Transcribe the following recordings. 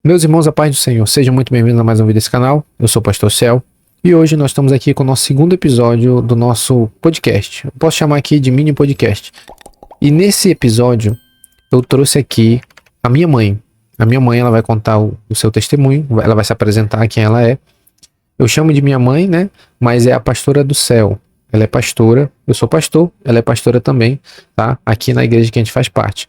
Meus irmãos, a paz do Senhor, sejam muito bem-vindos a mais um vídeo desse canal. Eu sou o Pastor Cel e hoje nós estamos aqui com o nosso segundo episódio do nosso podcast. Eu posso chamar aqui de mini podcast. E nesse episódio eu trouxe aqui a minha mãe. A minha mãe, ela vai contar o seu testemunho, ela vai se apresentar quem ela é. Eu chamo de minha mãe, né? Mas é a pastora do céu. Ela é pastora, eu sou pastor, ela é pastora também, tá? Aqui na igreja que a gente faz parte.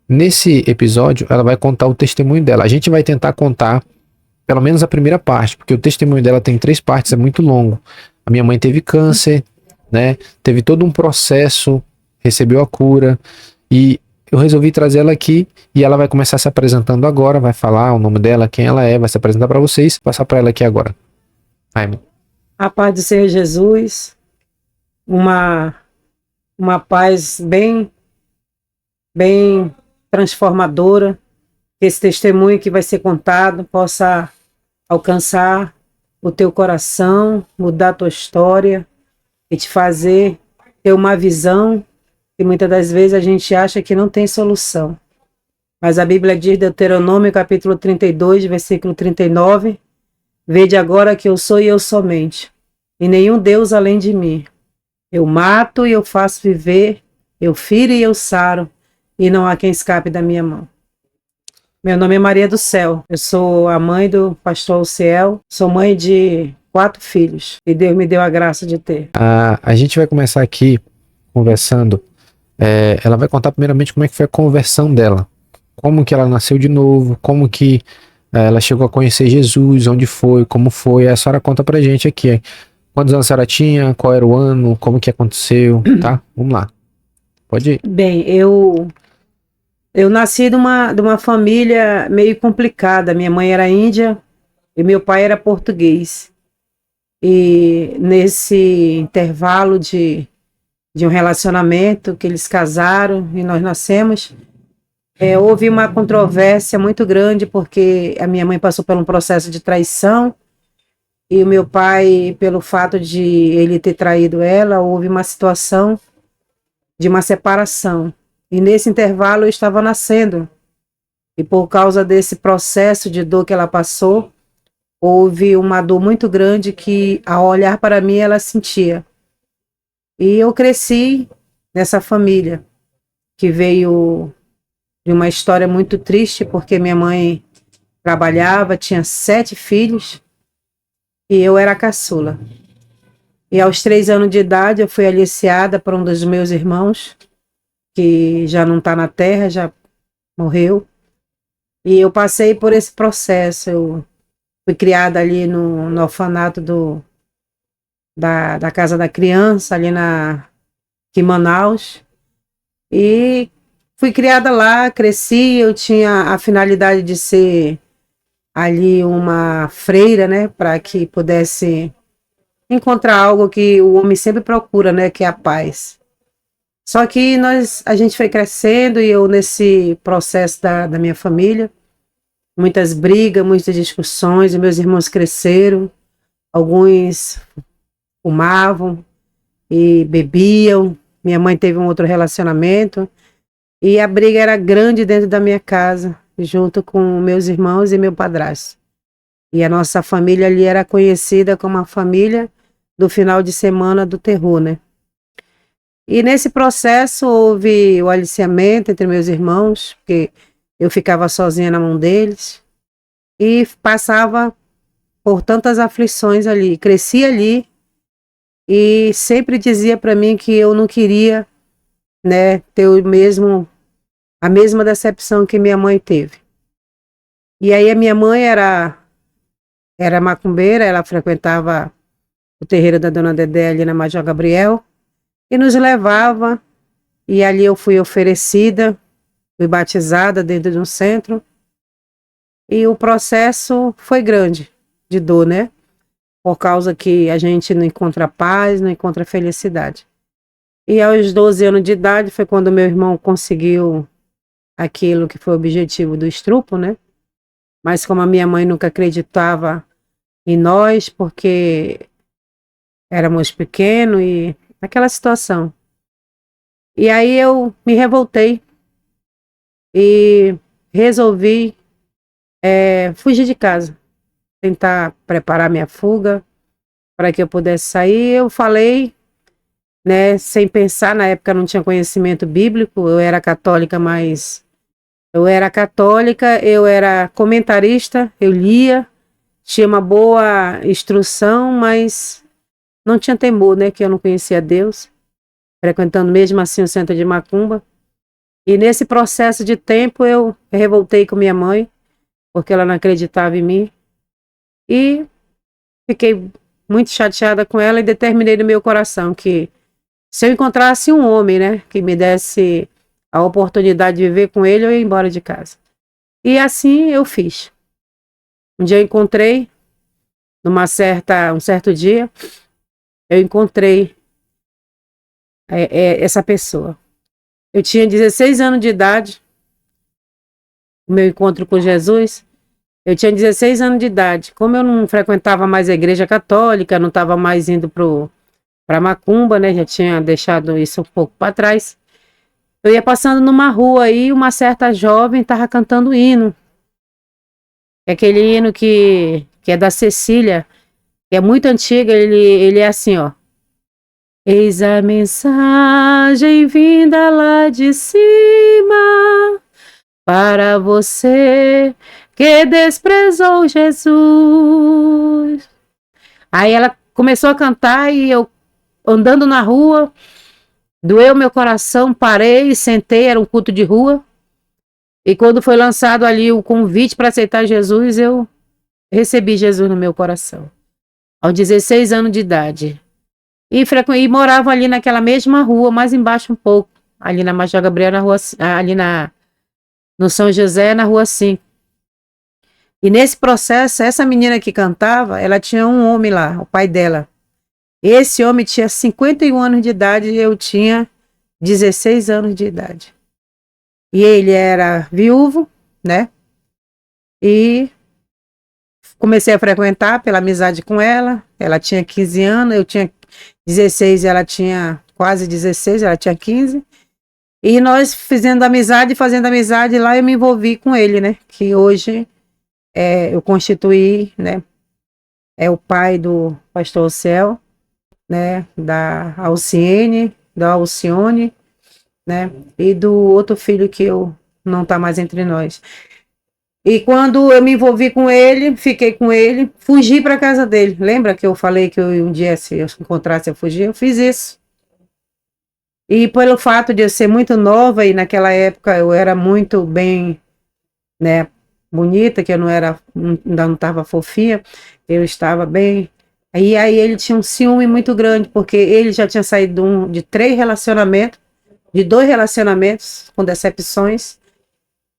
Nesse episódio, ela vai contar o testemunho dela. A gente vai tentar contar pelo menos a primeira parte, porque o testemunho dela tem 3 partes, é muito longo. A minha mãe teve câncer, né? Teve todo um processo, recebeu a cura e eu resolvi trazer ela aqui e ela vai começar se apresentando agora, vai falar o nome dela, quem ela é, vai se apresentar para vocês, passar para ela aqui agora. Ai, A paz do Senhor Jesus, uma, uma paz bem transformadora, que esse testemunho que vai ser contado possa alcançar o teu coração, mudar a tua história e te fazer ter uma visão que muitas das vezes a gente acha que não tem solução. Mas a Bíblia diz, Deuteronômio capítulo 32, versículo 39, vede agora que eu sou e eu somente, e nenhum Deus além de mim. Eu mato e eu faço viver, eu firo e eu saro, e não há quem escape da minha mão. Meu nome é Maria do Céu, eu sou a mãe do pastor Ciel, sou mãe de 4 filhos, e Deus me deu a graça de ter. a gente vai começar aqui conversando. Ela vai contar primeiramente como é que foi a conversão dela. Como que ela nasceu de novo, como que ela chegou a conhecer Jesus, onde foi, como foi. A senhora conta pra gente aqui. Quantos anos a senhora tinha, qual era o ano, como que aconteceu, tá? Vamos lá. Pode ir. Bem, eu nasci de uma família meio complicada. Minha mãe era índia e meu pai era português. E nesse intervalo de um relacionamento que eles casaram e nós nascemos, houve uma controvérsia muito grande porque a minha mãe passou por um processo de traição e o meu pai, pelo fato de ele ter traído ela, houve uma situação de uma separação. E nesse intervalo eu estava nascendo. E por causa desse processo de dor que ela passou, houve uma dor muito grande que, ao olhar para mim, ela sentia. E eu cresci nessa família, que veio de uma história muito triste, porque minha mãe trabalhava, tinha 7 filhos, e eu era a caçula. E aos 3 anos de idade, eu fui aliciada por um dos meus irmãos, que já não está na terra, já morreu. E eu passei por esse processo. Eu fui criada ali no orfanato da Casa da Criança, ali aqui em Manaus. E fui criada lá, cresci. Eu tinha a finalidade de ser ali uma freira, né, para que pudesse encontrar algo que o homem sempre procura, né, que é a paz. Só que a gente foi crescendo e eu nesse processo da minha família, muitas brigas, muitas discussões, e meus irmãos cresceram, alguns fumavam e bebiam, minha mãe teve um outro relacionamento, e a briga era grande dentro da minha casa, junto com meus irmãos e meu padrasto. E a nossa família ali era conhecida como a família do final de semana do terror, né? E nesse processo houve o aliciamento entre meus irmãos, porque eu ficava sozinha na mão deles, e passava por tantas aflições ali. Cresci ali e sempre dizia para mim que eu não queria, né, ter a mesma decepção que minha mãe teve. E aí a minha mãe era macumbeira, ela frequentava o terreiro da Dona Dedé ali na Major Gabriel e nos levava, e ali eu fui oferecida, fui batizada dentro de um centro, e o processo foi grande de dor, né? Por causa que a gente não encontra paz, não encontra felicidade. E aos 12 anos de idade foi quando meu irmão conseguiu aquilo que foi o objetivo do estrupo, né? Mas como a minha mãe nunca acreditava em nós, porque éramos pequenos e aquela situação. E aí eu me revoltei e resolvi fugir de casa, tentar preparar minha fuga para que eu pudesse sair. Eu falei, né, sem pensar, na época não tinha conhecimento bíblico, eu era católica, mas eu era comentarista, eu lia, tinha uma boa instrução, mas não tinha temor, né, que eu não conhecia Deus, frequentando mesmo assim o centro de macumba. E nesse processo de tempo eu revoltei com minha mãe, porque ela não acreditava em mim, e fiquei muito chateada com ela e determinei no meu coração que se eu encontrasse um homem, né, que me desse a oportunidade de viver com ele, eu ia embora de casa. E assim eu fiz. Um dia eu encontrei, um certo dia, eu encontrei essa pessoa. Eu tinha 16 anos de idade, o meu encontro com Jesus. Eu tinha 16 anos de idade. Como eu não frequentava mais a igreja católica, não estava mais indo para macumba, né? Já tinha deixado isso um pouco para trás. Eu ia passando numa rua aí, uma certa jovem estava cantando hino. É aquele hino que é da Cecília, que é muito antigo, ele é assim, ó. Eis a mensagem vinda lá de cima para você que desprezou Jesus. Aí ela começou a cantar e eu andando na rua, doeu meu coração, parei, sentei, era um culto de rua. E quando foi lançado ali o convite para aceitar Jesus, eu recebi Jesus no meu coração. Aos 16 anos de idade. E morava ali naquela mesma rua, mais embaixo um pouco. Ali na Major Gabriel, no São José, na rua 5. E nesse processo, essa menina que cantava, ela tinha um homem lá, o pai dela. Esse homem tinha 51 anos de idade e eu tinha 16 anos de idade. E ele era viúvo, né? E comecei a frequentar pela amizade com ela. Ela tinha 15 anos, eu tinha 16, ela tinha quase 16, ela tinha 15. E nós fazendo amizade lá, eu me envolvi com ele, né? Que hoje eu constituí, né? É o pai do pastor Céu, né? Da Alcione, né? E do outro filho que eu não tá mais entre nós. E quando eu me envolvi com ele, fiquei com ele, fugi para casa dele. Lembra que eu falei que um dia, se eu encontrasse, eu fugia? Eu fiz isso. E pelo fato de eu ser muito nova, e naquela época eu era muito bem, né, bonita, que eu não era, ainda não estava fofinha, eu estava bem. E aí ele tinha um ciúme muito grande, porque ele já tinha saído de 3 relacionamentos, de 2 relacionamentos com decepções.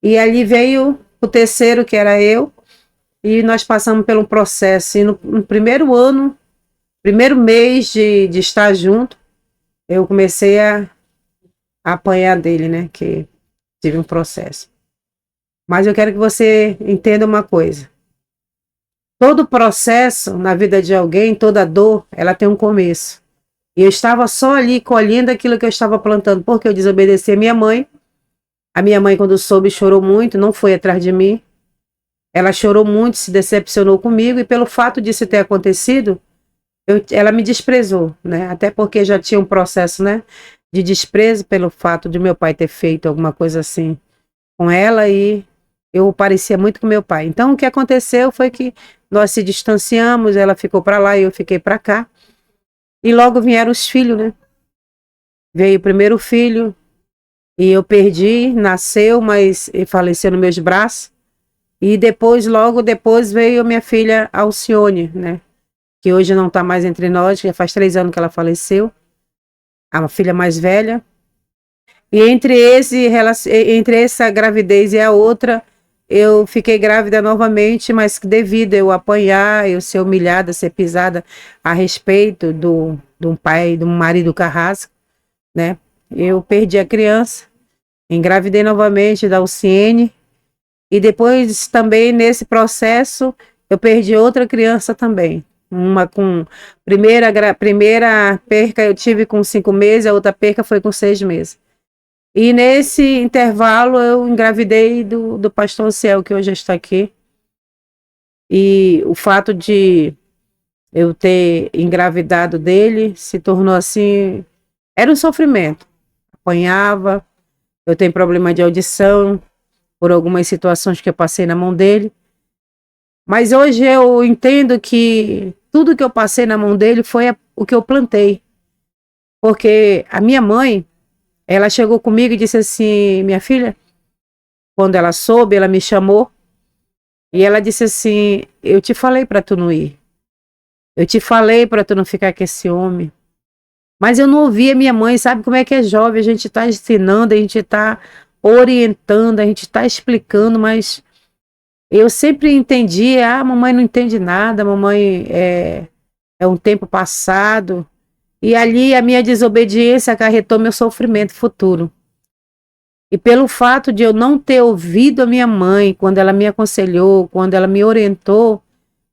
E ali veio o terceiro, que era eu, e nós passamos por um processo. E no primeiro ano, primeiro mês de estar junto, eu comecei a apanhar dele, né? Que tive um processo. Mas eu quero que você entenda uma coisa. Todo processo na vida de alguém, toda dor, ela tem um começo. E eu estava só ali colhendo aquilo que eu estava plantando, porque eu desobedeci a minha mãe. A minha mãe, quando soube, chorou muito, não foi atrás de mim. Ela chorou muito, se decepcionou comigo, e pelo fato disso ter acontecido, ela me desprezou, né? Até porque já tinha um processo, né, de desprezo pelo fato de meu pai ter feito alguma coisa assim com ela, e eu parecia muito com meu pai. Então, o que aconteceu foi que nós se distanciamos, ela ficou para lá e eu fiquei para cá. E logo vieram os filhos, né? Veio o primeiro filho, e eu perdi, nasceu, mas faleceu nos meus braços. E depois, logo depois, veio minha filha Alcione, né? Que hoje não está mais entre nós, já faz 3 anos que ela faleceu. A filha mais velha. E entre essa gravidez e a outra, eu fiquei grávida novamente, mas devido a eu apanhar, eu ser humilhada, ser pisada a respeito do pai, do marido carrasco, né? Eu perdi a criança, engravidei novamente da Alciene, e depois também nesse processo eu perdi outra criança também. Uma com primeira perca eu tive com 5 meses, a outra perca foi com 6 meses. E nesse intervalo eu engravidei do pastor Ciel, que hoje está aqui, E o fato de eu ter engravidado dele se tornou assim, era um sofrimento. Apanhava, eu tenho problema de audição por algumas situações que eu passei na mão dele. Mas hoje eu entendo que tudo que eu passei na mão dele foi o que eu plantei. Porque a minha mãe, ela chegou comigo e disse assim, minha filha, quando ela soube, ela me chamou e ela disse assim, eu te falei para tu não ir. Eu te falei para tu não ficar com esse homem. Mas eu não ouvia minha mãe, sabe como é que é jovem? A gente está ensinando, a gente está orientando, a gente está explicando, mas eu sempre entendi, a mamãe não entende nada, mamãe é um tempo passado. E ali a minha desobediência acarretou meu sofrimento futuro. E pelo fato de eu não ter ouvido a minha mãe quando ela me aconselhou, quando ela me orientou,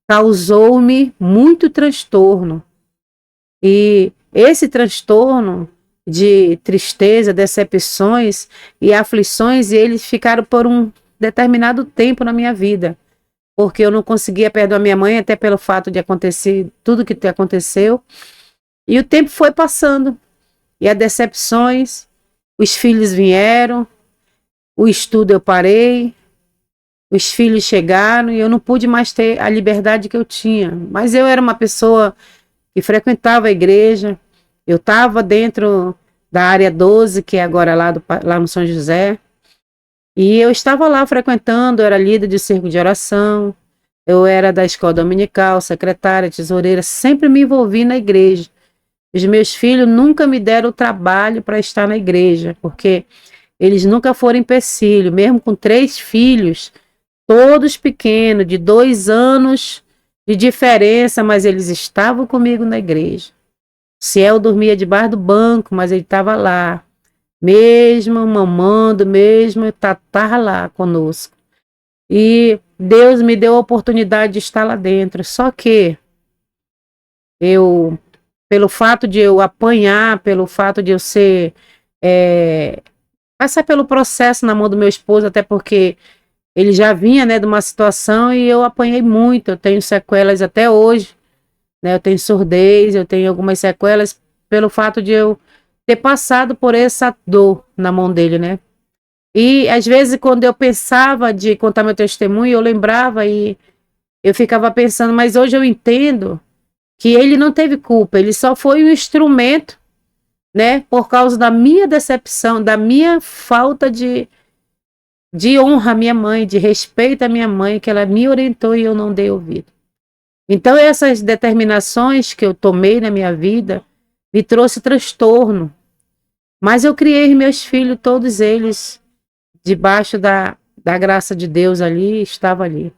causou-me muito transtorno. E esse transtorno de tristeza, decepções e aflições, eles ficaram por um determinado tempo na minha vida. Porque eu não conseguia perdoar minha mãe, até pelo fato de acontecer tudo que aconteceu. E o tempo foi passando. E as decepções, os filhos vieram, o estudo eu parei, os filhos chegaram e eu não pude mais ter a liberdade que eu tinha. Mas eu era uma pessoa que frequentava a igreja, eu estava dentro da área 12, que é agora lá no São José, e eu estava lá frequentando, eu era líder de círculo de oração, eu era da escola dominical, secretária, tesoureira, sempre me envolvi na igreja. Os meus filhos nunca me deram o trabalho para estar na igreja, porque eles nunca foram empecilho, mesmo com 3 filhos, todos pequenos, de 2 anos de diferença, mas eles estavam comigo na igreja. O Ciel dormia debaixo do banco, mas ele estava lá, mesmo mamando, mesmo estava lá conosco. E Deus me deu a oportunidade de estar lá dentro, só que eu, pelo fato de eu apanhar, pelo fato de eu ser, passar pelo processo na mão do meu esposo, até porque ele já vinha, né, de uma situação e eu apanhei muito, eu tenho sequelas até hoje, né, eu tenho surdez, eu tenho algumas sequelas pelo fato de eu ter passado por essa dor na mão dele, né. E às vezes quando eu pensava de contar meu testemunho, eu lembrava e eu ficava pensando, mas hoje eu entendo que ele não teve culpa, ele só foi um instrumento, né, por causa da minha decepção, da minha falta de honra à minha mãe, de respeito à minha mãe, que ela me orientou e eu não dei ouvido. Então essas determinações que eu tomei na minha vida me trouxe transtorno, mas eu criei meus filhos, todos eles, debaixo da graça de Deus ali, estava ali.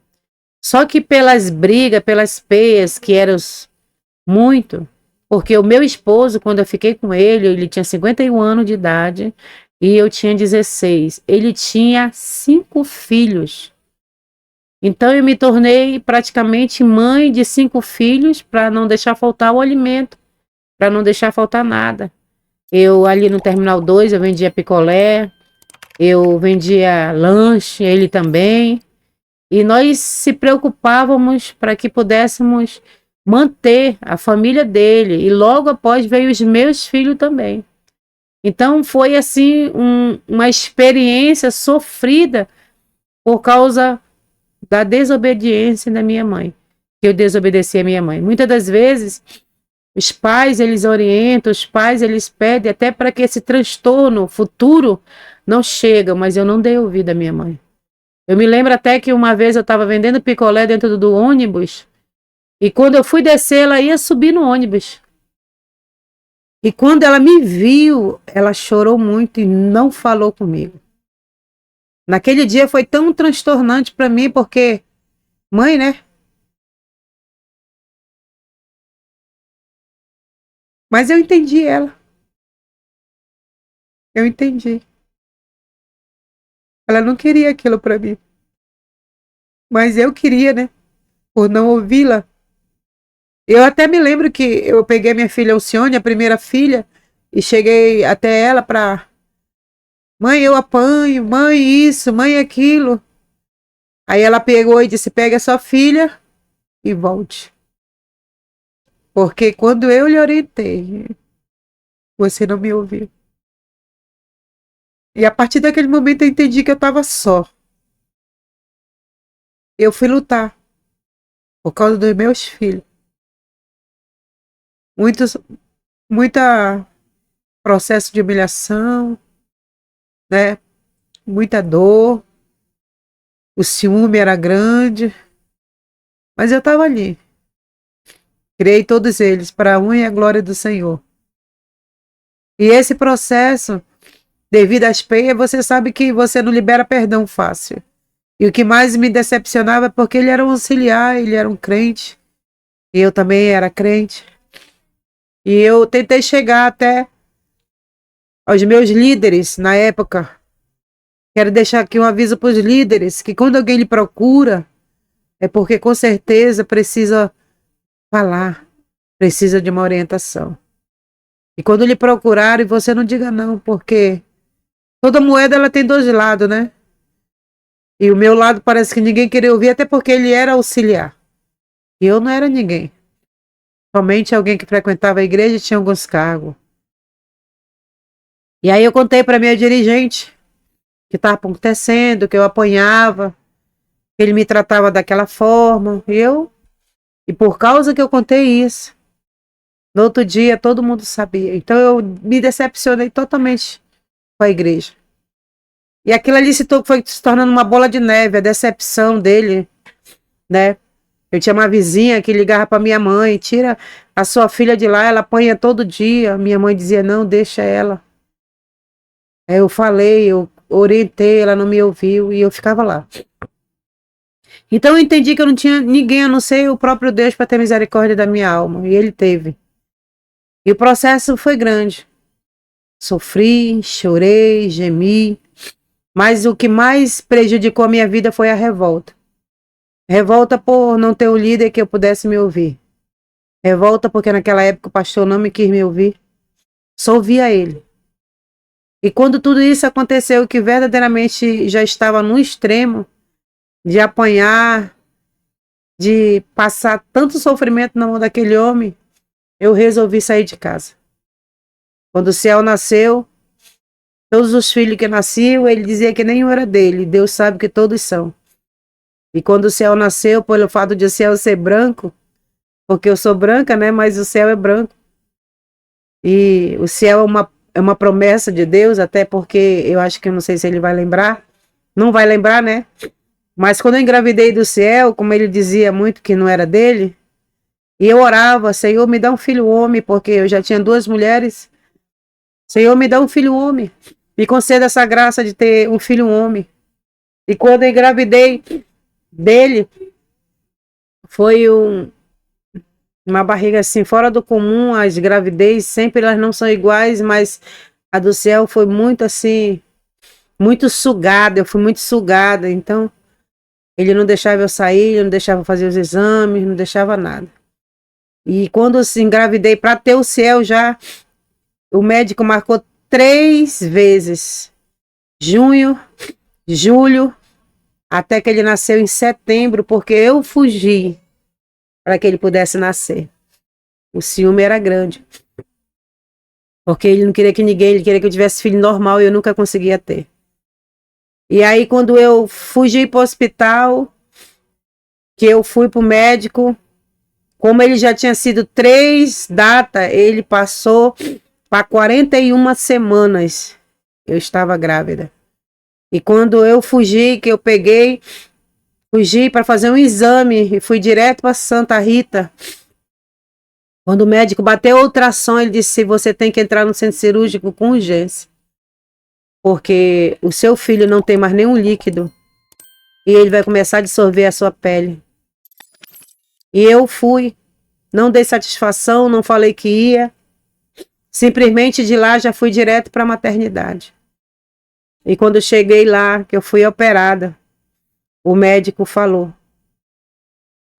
Só que pelas brigas, pelas peias, que eram muito, porque o meu esposo, quando eu fiquei com ele tinha 51 anos de idade e eu tinha 16. Ele tinha 5 filhos. Então eu me tornei praticamente mãe de 5 filhos para não deixar faltar o alimento, para não deixar faltar nada. Eu ali no Terminal 2, eu vendia picolé, eu vendia lanche, ele também. E nós se preocupávamos para que pudéssemos manter a família dele. E logo após veio os meus filhos também. Então foi assim uma experiência sofrida por causa da desobediência da minha mãe. Que eu desobedeci a minha mãe. Muitas das vezes os pais eles orientam, os pais eles pedem até para que esse transtorno futuro não chegue, mas eu não dei ouvido à minha mãe. Eu me lembro até que uma vez eu estava vendendo picolé dentro do ônibus e quando eu fui descer, ela ia subir no ônibus. E quando ela me viu, ela chorou muito e não falou comigo. Naquele dia foi tão transtornante para mim, porque, mãe, né? Mas eu entendi ela. Eu entendi. Ela não queria aquilo para mim. Mas eu queria, né? Por não ouvi-la. Eu até me lembro que eu peguei minha filha Alcione, a primeira filha, e cheguei até ela para... Mãe, eu apanho, mãe isso, mãe aquilo. Aí ela pegou e disse, pega a sua filha e volte. Porque quando eu lhe orientei, você não me ouviu. E a partir daquele momento eu entendi que eu estava só. Eu fui lutar por causa dos meus filhos. Muitos, muita processo de humilhação, né? Muita dor. O ciúme era grande. Mas eu estava ali. Criei todos eles para a honra e a glória do Senhor. E esse processo, devido às penhas, você sabe que você não libera perdão fácil. E o que mais me decepcionava é porque ele era um auxiliar, ele era um crente. E eu também era crente. E eu tentei chegar até aos meus líderes na época. Quero deixar aqui um aviso para os líderes, que quando alguém lhe procura, é porque com certeza precisa falar, precisa de uma orientação. E quando lhe procurarem, você não diga não, porque toda moeda ela tem dois lados, né? E o meu lado parece que ninguém queria ouvir, até porque ele era auxiliar. E eu não era ninguém. Somente alguém que frequentava a igreja e tinha alguns cargos. E aí eu contei para minha dirigente que estava acontecendo, que eu apanhava, que ele me tratava daquela forma. E por causa que eu contei isso, no outro dia todo mundo sabia. Então eu me decepcionei totalmente com a igreja. E aquilo ali foi se tornando uma bola de neve, a decepção dele, né? Eu tinha uma vizinha que ligava para minha mãe, tira a sua filha de lá, ela apanha todo dia. Minha mãe dizia, não, deixa ela. Aí eu falei, eu orientei, ela não me ouviu e eu ficava lá. Então eu entendi que eu não tinha ninguém a não ser o próprio Deus para ter misericórdia da minha alma. E ele teve. E o processo foi grande. Sofri, chorei, gemi. Mas o que mais prejudicou a minha vida foi a revolta. Revolta por não ter um líder que eu pudesse me ouvir. Revolta porque naquela época o pastor não me quis me ouvir. Só ouvia ele. E quando tudo isso aconteceu, que verdadeiramente já estava no extremo de apanhar, de passar tanto sofrimento na mão daquele homem, eu resolvi sair de casa. Quando o Ciel nasceu, todos os filhos que nasciam, ele dizia que nenhum era dele. Deus sabe que todos são. E quando o Ciel nasceu, pelo fato de o Ciel ser branco, porque eu sou branca, né? Mas o céu é branco. E o céu é uma promessa de Deus, até porque eu acho que eu não sei se ele vai lembrar. Não vai lembrar, né? Mas quando eu engravidei do céu, como ele dizia muito que não era dele, e eu orava, Senhor, me dá um filho homem, porque eu já tinha duas mulheres. Senhor, me dá um filho homem. Me conceda essa graça de ter um filho homem. E quando eu engravidei dele, foi uma barriga assim, fora do comum. As gravidez sempre elas não são iguais, mas a do céu foi muito assim, muito sugada. Eu fui muito sugada, então ele não deixava eu sair, ele não deixava eu fazer os exames, não deixava nada. E quando eu engravidei para ter o céu já, o médico marcou 3 vezes. Junho, julho, até que ele nasceu em setembro, porque eu fugi para que ele pudesse nascer. O ciúme era grande. Porque ele não queria que ninguém, ele queria que eu tivesse filho normal e eu nunca conseguia ter. E aí quando eu fugi para o hospital, que eu fui para o médico, como ele já tinha sido 3 datas, ele passou para 41 semanas. Eu estava grávida. E quando eu fugi, que eu fugi para fazer um exame e fui direto para Santa Rita. Quando o médico bateu o ultrassom, ele disse: você tem que entrar no centro cirúrgico com urgência. Porque o seu filho não tem mais nenhum líquido e ele vai começar a dissolver a sua pele. E eu fui, não dei satisfação, não falei que ia. Simplesmente de lá já fui direto para a maternidade. E quando eu cheguei lá, que eu fui operada, o médico falou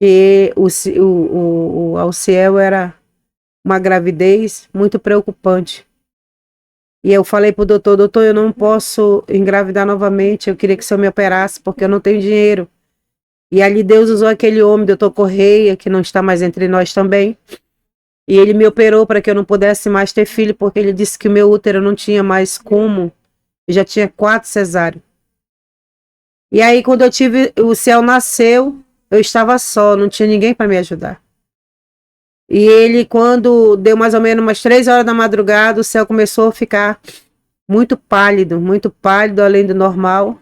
que o Alciel era uma gravidez muito preocupante. E eu falei pro doutor, eu não posso engravidar novamente, eu queria que o senhor me operasse, porque eu não tenho dinheiro. E ali Deus usou aquele homem, doutor Correia, que não está mais entre nós também. E ele me operou para que eu não pudesse mais ter filho, porque ele disse que o meu útero não tinha mais como. Eu já tinha 4 cesáreas. E aí, quando eu tive, o Ciel nasceu, eu estava só, não tinha ninguém para me ajudar. E ele, quando deu mais ou menos umas 3 horas da madrugada, o Ciel começou a ficar muito pálido, além do normal.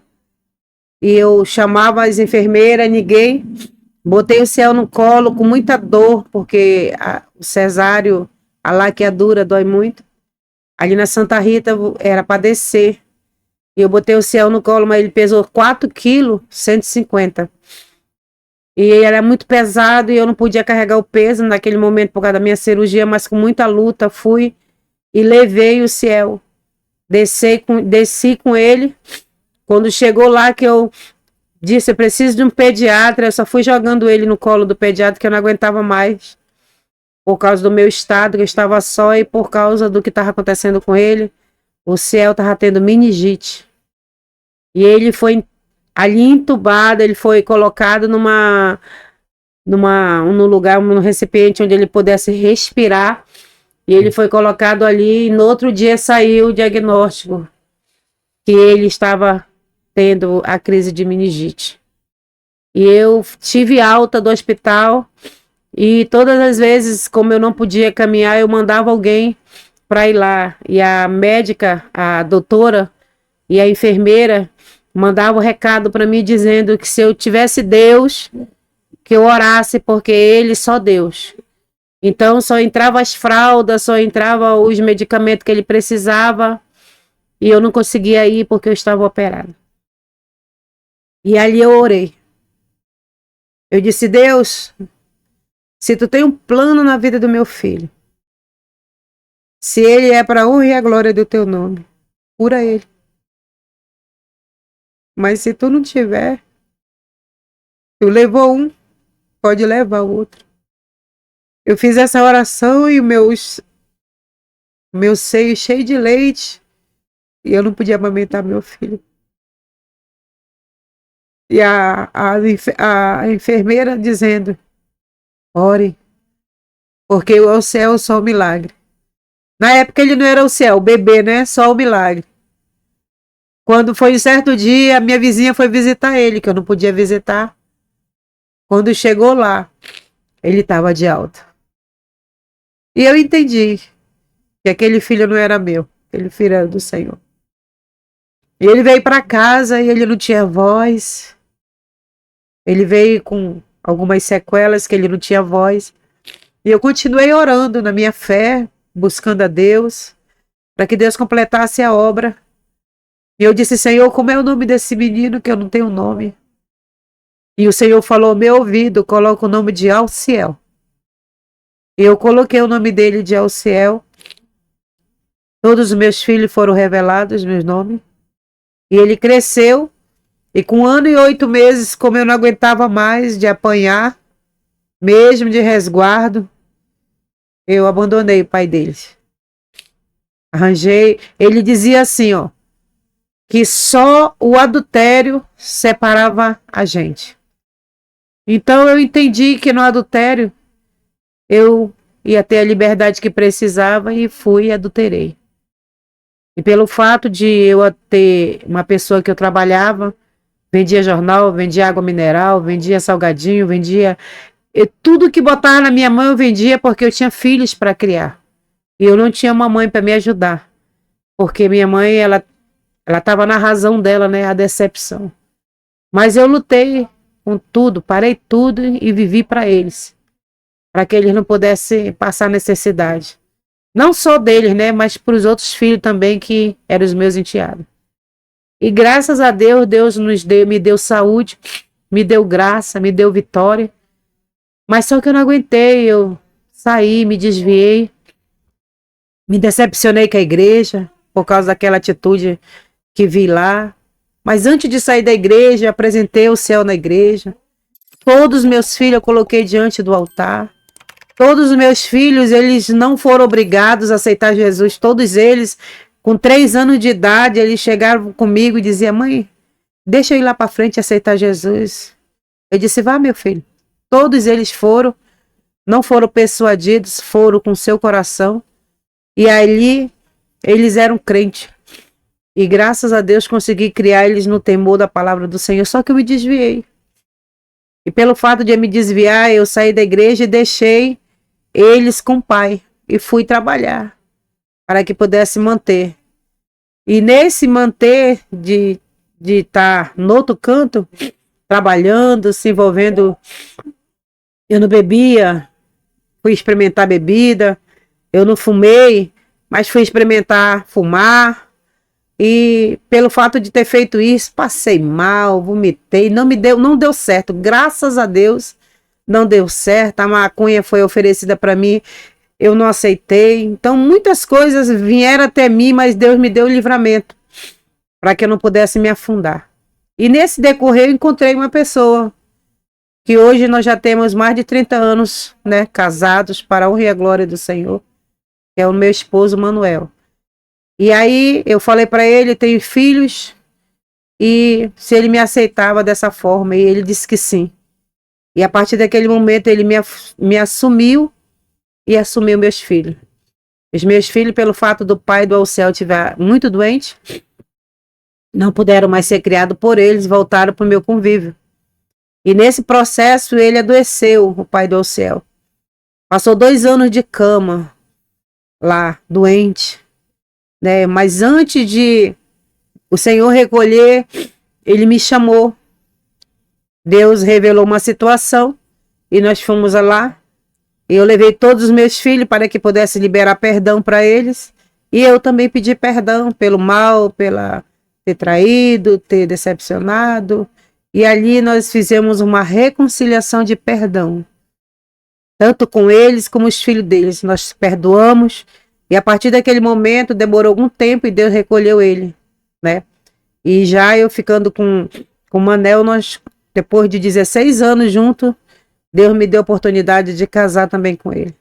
E eu chamava as enfermeiras, ninguém. Botei o Ciel no colo com muita dor, porque o cesáreo, a laqueadura dói muito. Ali na Santa Rita era para descer. E eu botei o Ciel no colo, mas ele pesou 4 quilos, 150. E ele era muito pesado e eu não podia carregar o peso naquele momento por causa da minha cirurgia, mas com muita luta fui e levei o Ciel. Desci com ele. Quando chegou lá que eu disse, eu preciso de um pediatra, eu só fui jogando ele no colo do pediatra que eu não aguentava mais. Por causa do meu estado, que eu estava só e por causa do que estava acontecendo com ele. O Ciel estava tendo meningite. E ele foi ali entubado, ele foi colocado num lugar, num recipiente onde ele pudesse respirar. E ele foi colocado ali e no outro dia saiu o diagnóstico que ele estava tendo a crise de meningite. E eu tive alta do hospital e todas as vezes, como eu não podia caminhar, eu mandava alguém para ir lá. E a médica, a doutora e a enfermeira mandava o recado para mim dizendo que se eu tivesse Deus, que eu orasse, porque ele só Deus. Então só entrava as fraldas, só entrava os medicamentos que ele precisava e eu não conseguia ir porque eu estava operada. E ali eu orei. Eu disse, Deus, se tu tem um plano na vida do meu filho, se ele é para a honra e a glória do teu nome, cura ele. Mas se tu não tiver, tu levou um, pode levar o outro. Eu fiz essa oração e o meu seio cheio de leite e eu não podia amamentar meu filho. E a enfermeira dizendo, ore, porque o céu é só o milagre. Na época ele não era o céu, o bebê, né? Só o milagre. Quando foi um certo dia, a minha vizinha foi visitar ele, que eu não podia visitar. Quando chegou lá, ele estava de alta. E eu entendi que aquele filho não era meu, aquele filho era do Senhor. E ele veio para casa e ele não tinha voz. Ele veio com algumas sequelas que ele não tinha voz. E eu continuei orando na minha fé, buscando a Deus, para que Deus completasse a obra. E eu disse, Senhor, como é o nome desse menino que eu não tenho nome? E o Senhor falou, meu ouvido, coloca o nome de Alciel. E eu coloquei o nome dele de Alciel. Todos os meus filhos foram revelados, meus nomes. E ele cresceu. E com 1 ano e 8 meses, como eu não aguentava mais de apanhar, mesmo de resguardo, eu abandonei o pai deles. Arranjei. Ele dizia assim, ó, que só o adultério separava a gente. Então eu entendi que no adultério eu ia ter a liberdade que precisava e fui e adulterei. E pelo fato de eu ter uma pessoa que eu trabalhava, vendia jornal, vendia água mineral, vendia salgadinho, vendia... E tudo que botava na minha mão eu vendia porque eu tinha filhos para criar. E eu não tinha uma mãe para me ajudar. Porque minha mãe, ela estava na razão dela, né? A decepção. Mas eu lutei com tudo, parei tudo e vivi para eles. Para que eles não pudessem passar necessidade. Não só deles, né? Mas para os outros filhos também que eram os meus enteados. E graças a Deus, Deus me deu saúde, me deu graça, me deu vitória. Mas só que eu não aguentei, eu saí, me desviei, me decepcionei com a igreja, por causa daquela atitude que vi lá. Mas antes de sair da igreja, eu apresentei o céu na igreja. Todos os meus filhos eu coloquei diante do altar. Todos os meus filhos, eles não foram obrigados a aceitar Jesus. Todos eles, com 3 anos de idade, eles chegaram comigo e diziam, mãe, deixa eu ir lá para frente e aceitar Jesus. Eu disse, vá, meu filho. Todos eles foram, não foram persuadidos, foram com seu coração. E ali, eles eram crentes. E graças a Deus consegui criar eles no temor da palavra do Senhor, só que eu me desviei. E pelo fato de eu me desviar, eu saí da igreja e deixei eles com o pai. E fui trabalhar, para que pudesse manter. E nesse manter de estar no outro canto, trabalhando, se envolvendo, eu não bebia, fui experimentar bebida, eu não fumei, mas fui experimentar fumar. E pelo fato de ter feito isso, passei mal, vomitei, não deu certo. Graças a Deus, não deu certo. A maconha foi oferecida para mim, eu não aceitei. Então, muitas coisas vieram até mim, mas Deus me deu o livramento para que eu não pudesse me afundar. E nesse decorrer, eu encontrei uma pessoa que hoje nós já temos mais de 30 anos, né, casados, para a honra e a glória do Senhor, que é o meu esposo Manuel. E aí eu falei para ele, tenho filhos, e se ele me aceitava dessa forma, e ele disse que sim. E a partir daquele momento ele me assumiu e assumiu meus filhos. Os meus filhos, pelo fato do pai do Alceu estiver muito doente, não puderam mais ser criados por eles, voltaram para o meu convívio. E nesse processo ele adoeceu, o pai do Alceu. Passou 2 anos de cama lá, doente. Né? Mas antes de o Senhor recolher, ele me chamou. Deus revelou uma situação e nós fomos lá. E eu levei todos os meus filhos para que pudesse liberar perdão para eles. E eu também pedi perdão pelo mal, pela ter traído, ter decepcionado. E ali nós fizemos uma reconciliação de perdão. Tanto com eles como os filhos deles. Nós perdoamos. E a partir daquele momento, demorou algum tempo e Deus recolheu ele, né? E já eu ficando com o Manel, nós, depois de 16 anos juntos, Deus me deu a oportunidade de casar também com ele.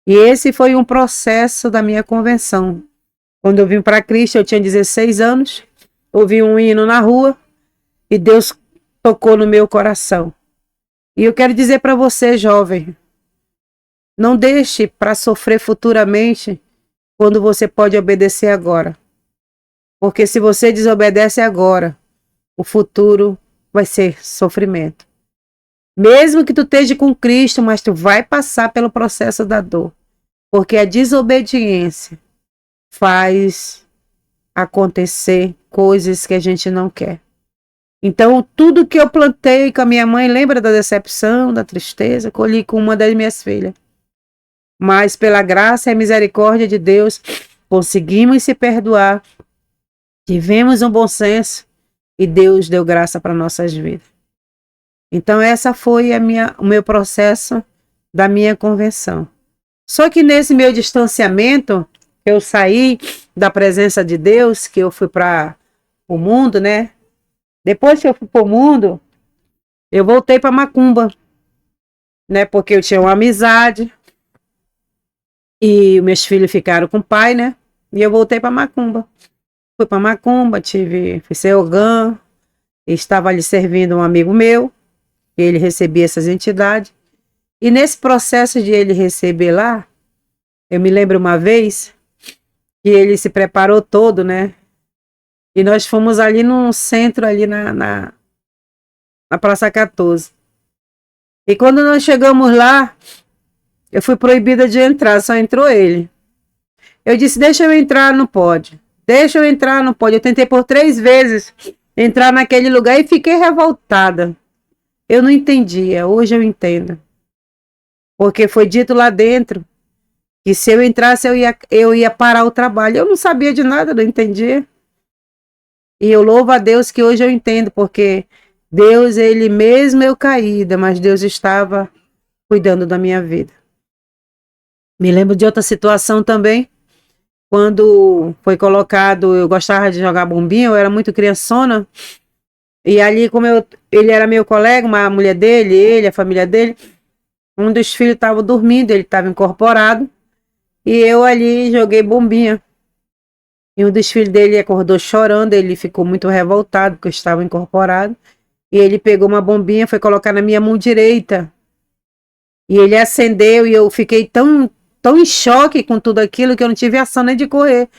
E esse foi um processo da minha conversão. Quando eu vim para Cristo, eu tinha 16 anos, ouvi um hino na rua e Deus tocou no meu coração. E eu quero dizer para você, jovem, não deixe para sofrer futuramente quando você pode obedecer agora. Porque se você desobedece agora, o futuro vai ser sofrimento. Mesmo que tu esteja com Cristo, mas tu vai passar pelo processo da dor. Porque a desobediência faz acontecer coisas que a gente não quer. Então, tudo que eu plantei com a minha mãe, lembra da decepção, da tristeza, colhi com uma das minhas filhas. Mas pela graça e misericórdia de Deus, conseguimos se perdoar, tivemos um bom senso e Deus deu graça para nossas vidas. Então essa foi o meu processo da minha conversão. Só que nesse meu distanciamento, eu saí da presença de Deus, que eu fui para o mundo, né? Depois que eu fui para o mundo, eu voltei para Macumba, né? Porque eu tinha uma amizade. E meus filhos ficaram com o pai, né? E eu voltei para Macumba. Fui para Macumba, fui ser Ogã, estava ali servindo um amigo meu, ele recebia essas entidades. E nesse processo de ele receber lá, eu me lembro uma vez que ele se preparou todo, né? E nós fomos ali num centro, ali na Praça 14. E quando nós chegamos lá, eu fui proibida de entrar, só entrou ele. Eu disse, deixa eu entrar, não pode. Deixa eu entrar, não pode. Eu tentei por 3 vezes entrar naquele lugar e fiquei revoltada. Eu não entendia, hoje eu entendo. Porque foi dito lá dentro que se eu entrasse eu ia parar o trabalho. Eu não sabia de nada, não entendia. E eu louvo a Deus que hoje eu entendo, porque Deus, ele mesmo eu caída, mas Deus estava cuidando da minha vida. Me lembro de outra situação também, quando foi colocado, eu gostava de jogar bombinha, eu era muito criançona, e ali como ele era meu colega, uma mulher dele, ele, a família dele, um dos filhos estava dormindo, ele estava incorporado, e eu ali joguei bombinha. E um dos filhos dele acordou chorando, ele ficou muito revoltado porque eu estava incorporado. E ele pegou uma bombinha, foi colocar na minha mão direita. E ele acendeu e eu fiquei tão em choque com tudo aquilo que eu não tive ação nem de correr.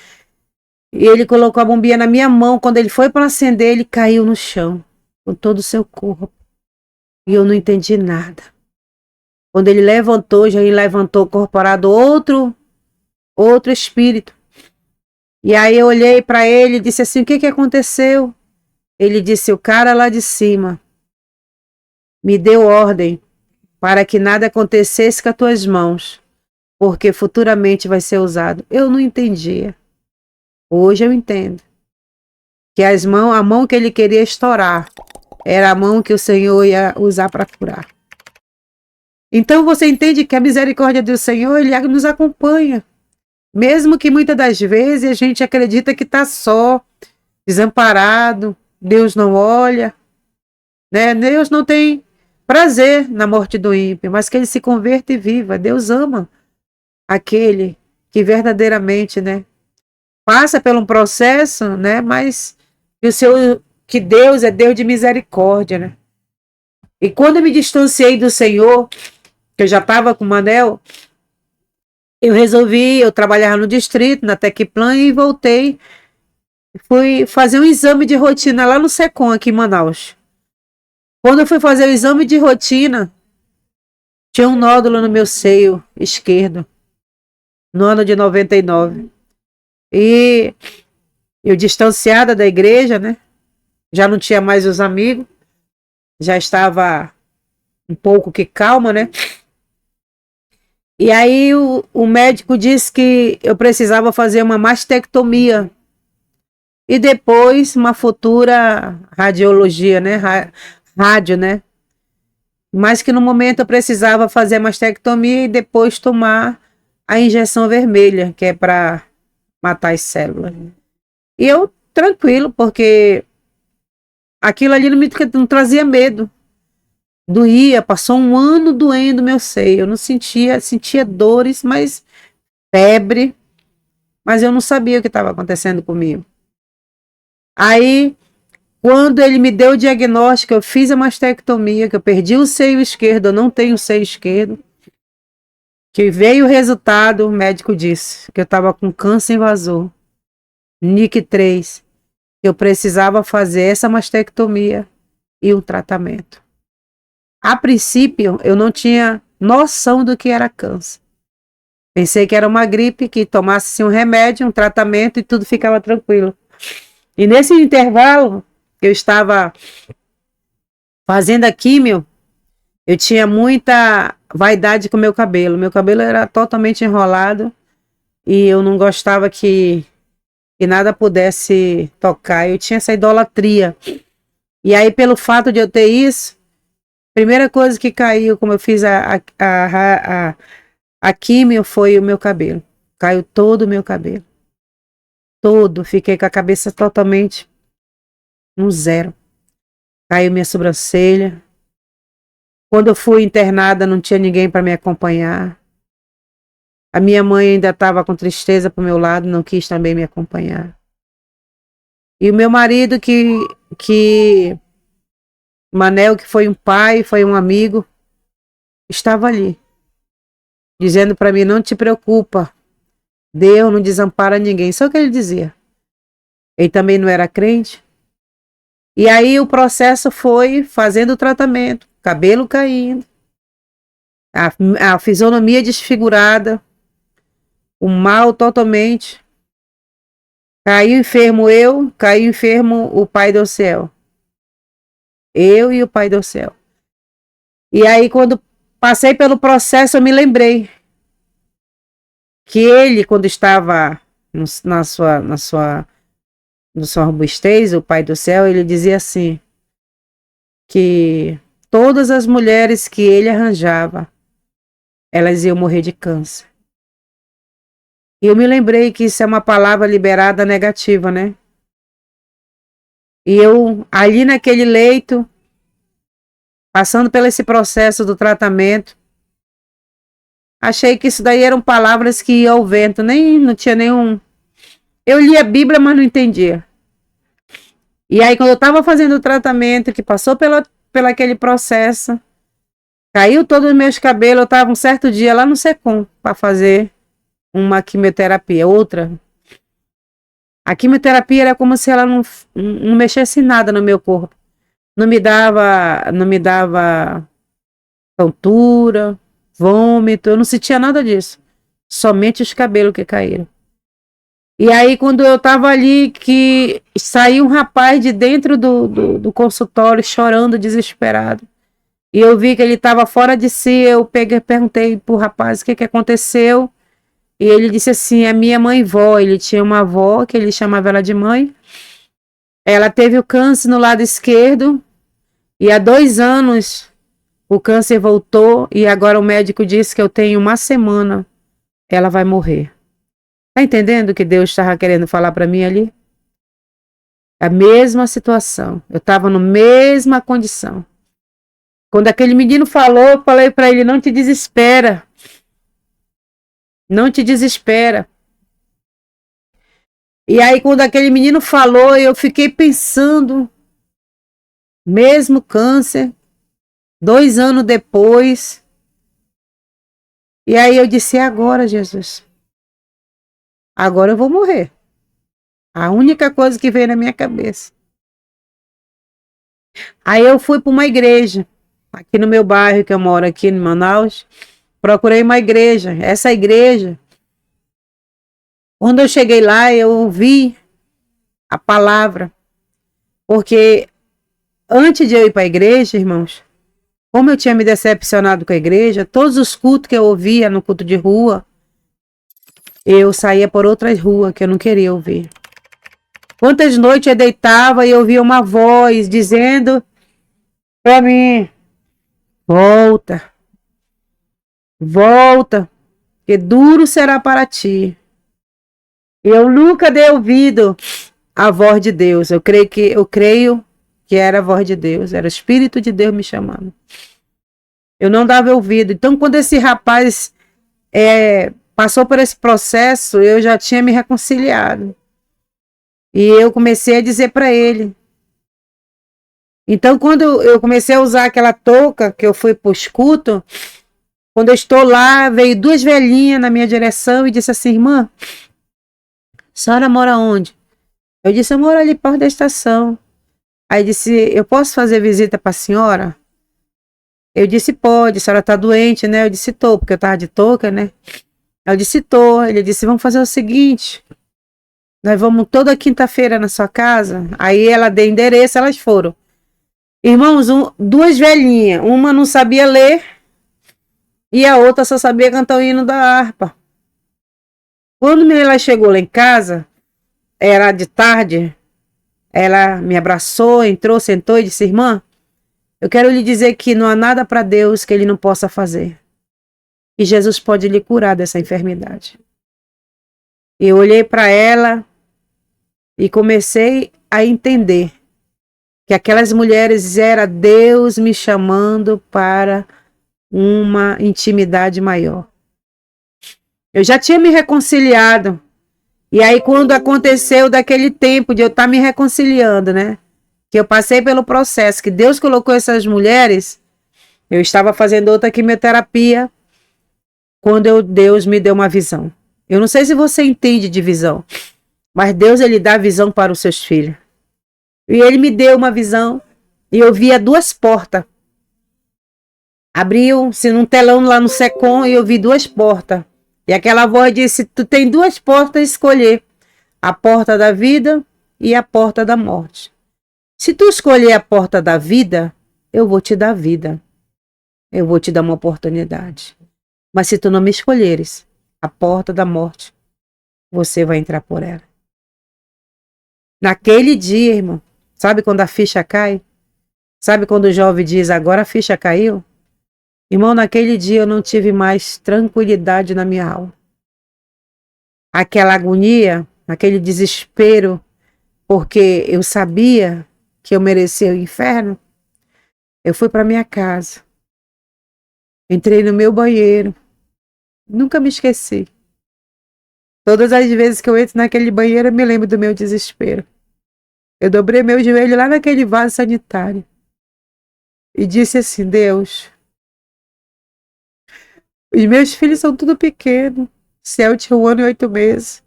E ele colocou a bombinha na minha mão. Quando ele foi para acender, ele caiu no chão com todo o seu corpo. E eu não entendi nada. Quando ele levantou, já ele levantou corporado outro espírito. E aí eu olhei para ele e disse assim: o que aconteceu? Ele disse: o cara lá de cima me deu ordem para que nada acontecesse com as tuas mãos, porque futuramente vai ser usado. Eu não entendia. Hoje eu entendo. Que a mão que ele queria estourar era a mão que o Senhor ia usar para curar. Então você entende que a misericórdia do Senhor, ele nos acompanha. Mesmo que muitas das vezes a gente acredita que está só, desamparado, Deus não olha, né? Deus não tem prazer na morte do ímpio, mas que ele se converta e viva. Deus ama aquele que verdadeiramente, né, passa por um processo, né, mas que Deus é Deus de misericórdia, né? E quando eu me distanciei do Senhor, que eu já estava com o Manel, eu trabalhava no distrito, na Tecplan, e voltei. Fui fazer um exame de rotina lá no Secom, aqui em Manaus. Quando eu fui fazer o exame de rotina, tinha um nódulo no meu seio esquerdo, no ano de 99. E eu, distanciada da igreja, né? Já não tinha mais os amigos, já estava um pouco que calma, né? E aí o médico disse que eu precisava fazer uma mastectomia e depois uma futura radiologia, né? Rádio, né? Mas que no momento eu precisava fazer a mastectomia e depois tomar a injeção vermelha, que é para matar as células. E eu tranquilo, porque aquilo ali não trazia medo. Doía, passou um ano doendo meu seio. Eu não sentia dores, mas febre, mas eu não sabia o que estava acontecendo comigo. Aí, quando ele me deu o diagnóstico, eu fiz a mastectomia, que eu perdi o seio esquerdo, eu não tenho seio esquerdo. Que veio o resultado, o médico disse que eu estava com câncer invasor, NIC3, que eu precisava fazer essa mastectomia e um tratamento. A princípio, eu não tinha noção do que era câncer. Pensei que era uma gripe, que tomasse um remédio, um tratamento e tudo ficava tranquilo. E nesse intervalo, eu estava fazendo a químio, eu tinha muita vaidade com o meu cabelo. Meu cabelo era totalmente enrolado e eu não gostava que nada pudesse tocar. Eu tinha essa idolatria. E aí, pelo fato de eu ter isso, primeira coisa que caiu, como eu fiz a químio, foi o meu cabelo. Caiu todo o meu cabelo. Todo. Fiquei com a cabeça totalmente no zero. Caiu minha sobrancelha. Quando eu fui internada, não tinha ninguém para me acompanhar. A minha mãe ainda estava com tristeza pro meu lado, não quis também me acompanhar. E o meu marido, Manel, que foi um pai, foi um amigo, estava ali, dizendo para mim: não te preocupa, Deus não desampara ninguém. Só que ele dizia. Ele também não era crente. E aí o processo foi fazendo o tratamento, cabelo caindo, a fisionomia desfigurada, o mal totalmente. Caiu enfermo eu, caiu enfermo o Pai do céu. Eu e o Pai do céu. E aí, quando passei pelo processo, eu me lembrei que ele, quando estava na sua robustez, o Pai do céu, ele dizia assim, que todas as mulheres que ele arranjava, elas iam morrer de câncer. E eu me lembrei que isso é uma palavra liberada negativa, né? E eu, ali naquele leito, passando por esse processo do tratamento, achei que isso daí eram palavras que iam ao vento, não tinha nenhum... Eu li a Bíblia, mas não entendia. E aí, quando eu estava fazendo o tratamento, que passou pelo aquele processo, caiu todos os meus cabelos, eu estava um certo dia lá no Secom para fazer uma quimioterapia, outra. A quimioterapia era como se ela não mexesse nada no meu corpo. Não me dava tontura, vômito, eu não sentia nada disso. Somente os cabelos que caíram. E aí, quando eu tava ali, que saiu um rapaz de dentro do consultório chorando, desesperado. E eu vi que ele estava fora de si. Eu perguntei pro rapaz o que aconteceu. E ele disse assim: é minha mãe-vó. Ele tinha uma avó que ele chamava ela de mãe. Ela teve o câncer no lado esquerdo. E há 2 anos o câncer voltou. E agora o médico disse que eu tenho 1 semana. Ela vai morrer. Tá entendendo o que Deus estava querendo falar para mim ali? A mesma situação. Eu estava na mesma condição. Quando aquele menino falou, eu falei para ele: não te desespera. Não te desespera. E aí, quando aquele menino falou, eu fiquei pensando, mesmo câncer, 2 anos depois. E aí eu disse: é agora, Jesus. Agora eu vou morrer. A única coisa que veio na minha cabeça. Aí eu fui para uma igreja, aqui no meu bairro, que eu moro aqui em Manaus. Procurei uma igreja. Essa igreja, quando eu cheguei lá, eu ouvi a palavra. Porque antes de eu ir para a igreja, irmãos, como eu tinha me decepcionado com a igreja, todos os cultos que eu ouvia no culto de rua, eu saía por outras ruas que eu não queria ouvir. Quantas noites eu deitava e ouvia uma voz dizendo para mim: volta, volta, que duro será para ti. Eu nunca dei ouvido à voz de Deus. Eu creio que era a voz de Deus, era o Espírito de Deus me chamando. Eu não dava ouvido. Então, quando esse rapaz passou por esse processo, eu já tinha me reconciliado. E eu comecei a dizer para ele. Então, quando eu comecei a usar aquela touca que eu fui para o escuto, quando eu estou lá, veio 2 velhinhas na minha direção e disse assim: irmã, a senhora mora onde? Eu disse: eu moro ali perto da estação. Aí disse: eu posso fazer visita para a senhora? Eu disse: pode, a senhora está doente, né? Eu disse: tô, porque eu estava de touca, né? Eu disse: tô. Ele disse: vamos fazer o seguinte, nós vamos toda quinta-feira na sua casa. Aí ela deu endereço, elas foram. Irmãos, 2 velhinhas, uma não sabia ler e a outra só sabia cantar o hino da harpa. Quando ela chegou lá em casa, era de tarde, ela me abraçou, entrou, sentou e disse: irmã, eu quero lhe dizer que não há nada para Deus que ele não possa fazer. E Jesus pode lhe curar dessa enfermidade. Eu olhei para ela e comecei a entender que aquelas mulheres era Deus me chamando para uma intimidade maior. Eu já tinha me reconciliado. E aí, quando aconteceu daquele tempo de eu estar me reconciliando, né? Que eu passei pelo processo, que Deus colocou essas mulheres, eu estava fazendo outra quimioterapia, quando Deus me deu uma visão. Eu não sei se você entende de visão, mas Deus, ele dá visão para os seus filhos. E ele me deu uma visão e eu via 2 portas. Abriu-se num telão lá no Secom e eu vi 2 portas. E aquela voz disse: tu tem 2 portas a escolher. A porta da vida e a porta da morte. Se tu escolher a porta da vida, eu vou te dar vida. Eu vou te dar uma oportunidade. Mas se tu não me escolheres a porta da morte, você vai entrar por ela. Naquele dia, irmão, sabe quando a ficha cai? Sabe quando o jovem diz: agora a ficha caiu? Irmão, naquele dia eu não tive mais tranquilidade na minha alma. Aquela agonia, aquele desespero, porque eu sabia que eu merecia o inferno. Eu fui para minha casa. Entrei no meu banheiro. Nunca me esqueci. Todas as vezes que eu entro naquele banheiro, eu me lembro do meu desespero. Eu dobrei meu joelho lá naquele vaso sanitário e disse assim: Deus, os meus filhos são tudo pequenos. Céu tinha 1 ano e 8 meses.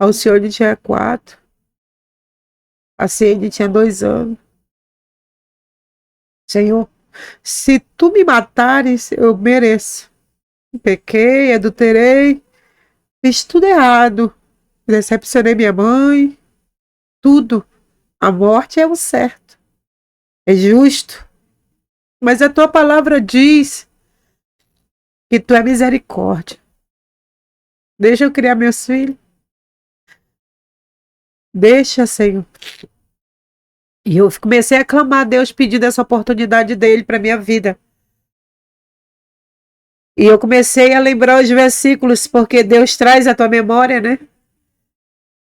Alcione tinha 4. A Ciene tinha 2 anos. Senhor, se tu me matares, eu mereço. Pequei, adulterei, fiz tudo errado. Decepcionei minha mãe, tudo. A morte é o certo, é justo. Mas a tua palavra diz que tu é misericórdia. Deixa eu criar meus filhos. Deixa, Senhor. E eu comecei a clamar a Deus pedindo essa oportunidade dele para minha vida. E eu comecei a lembrar os versículos, porque Deus traz a tua memória, né?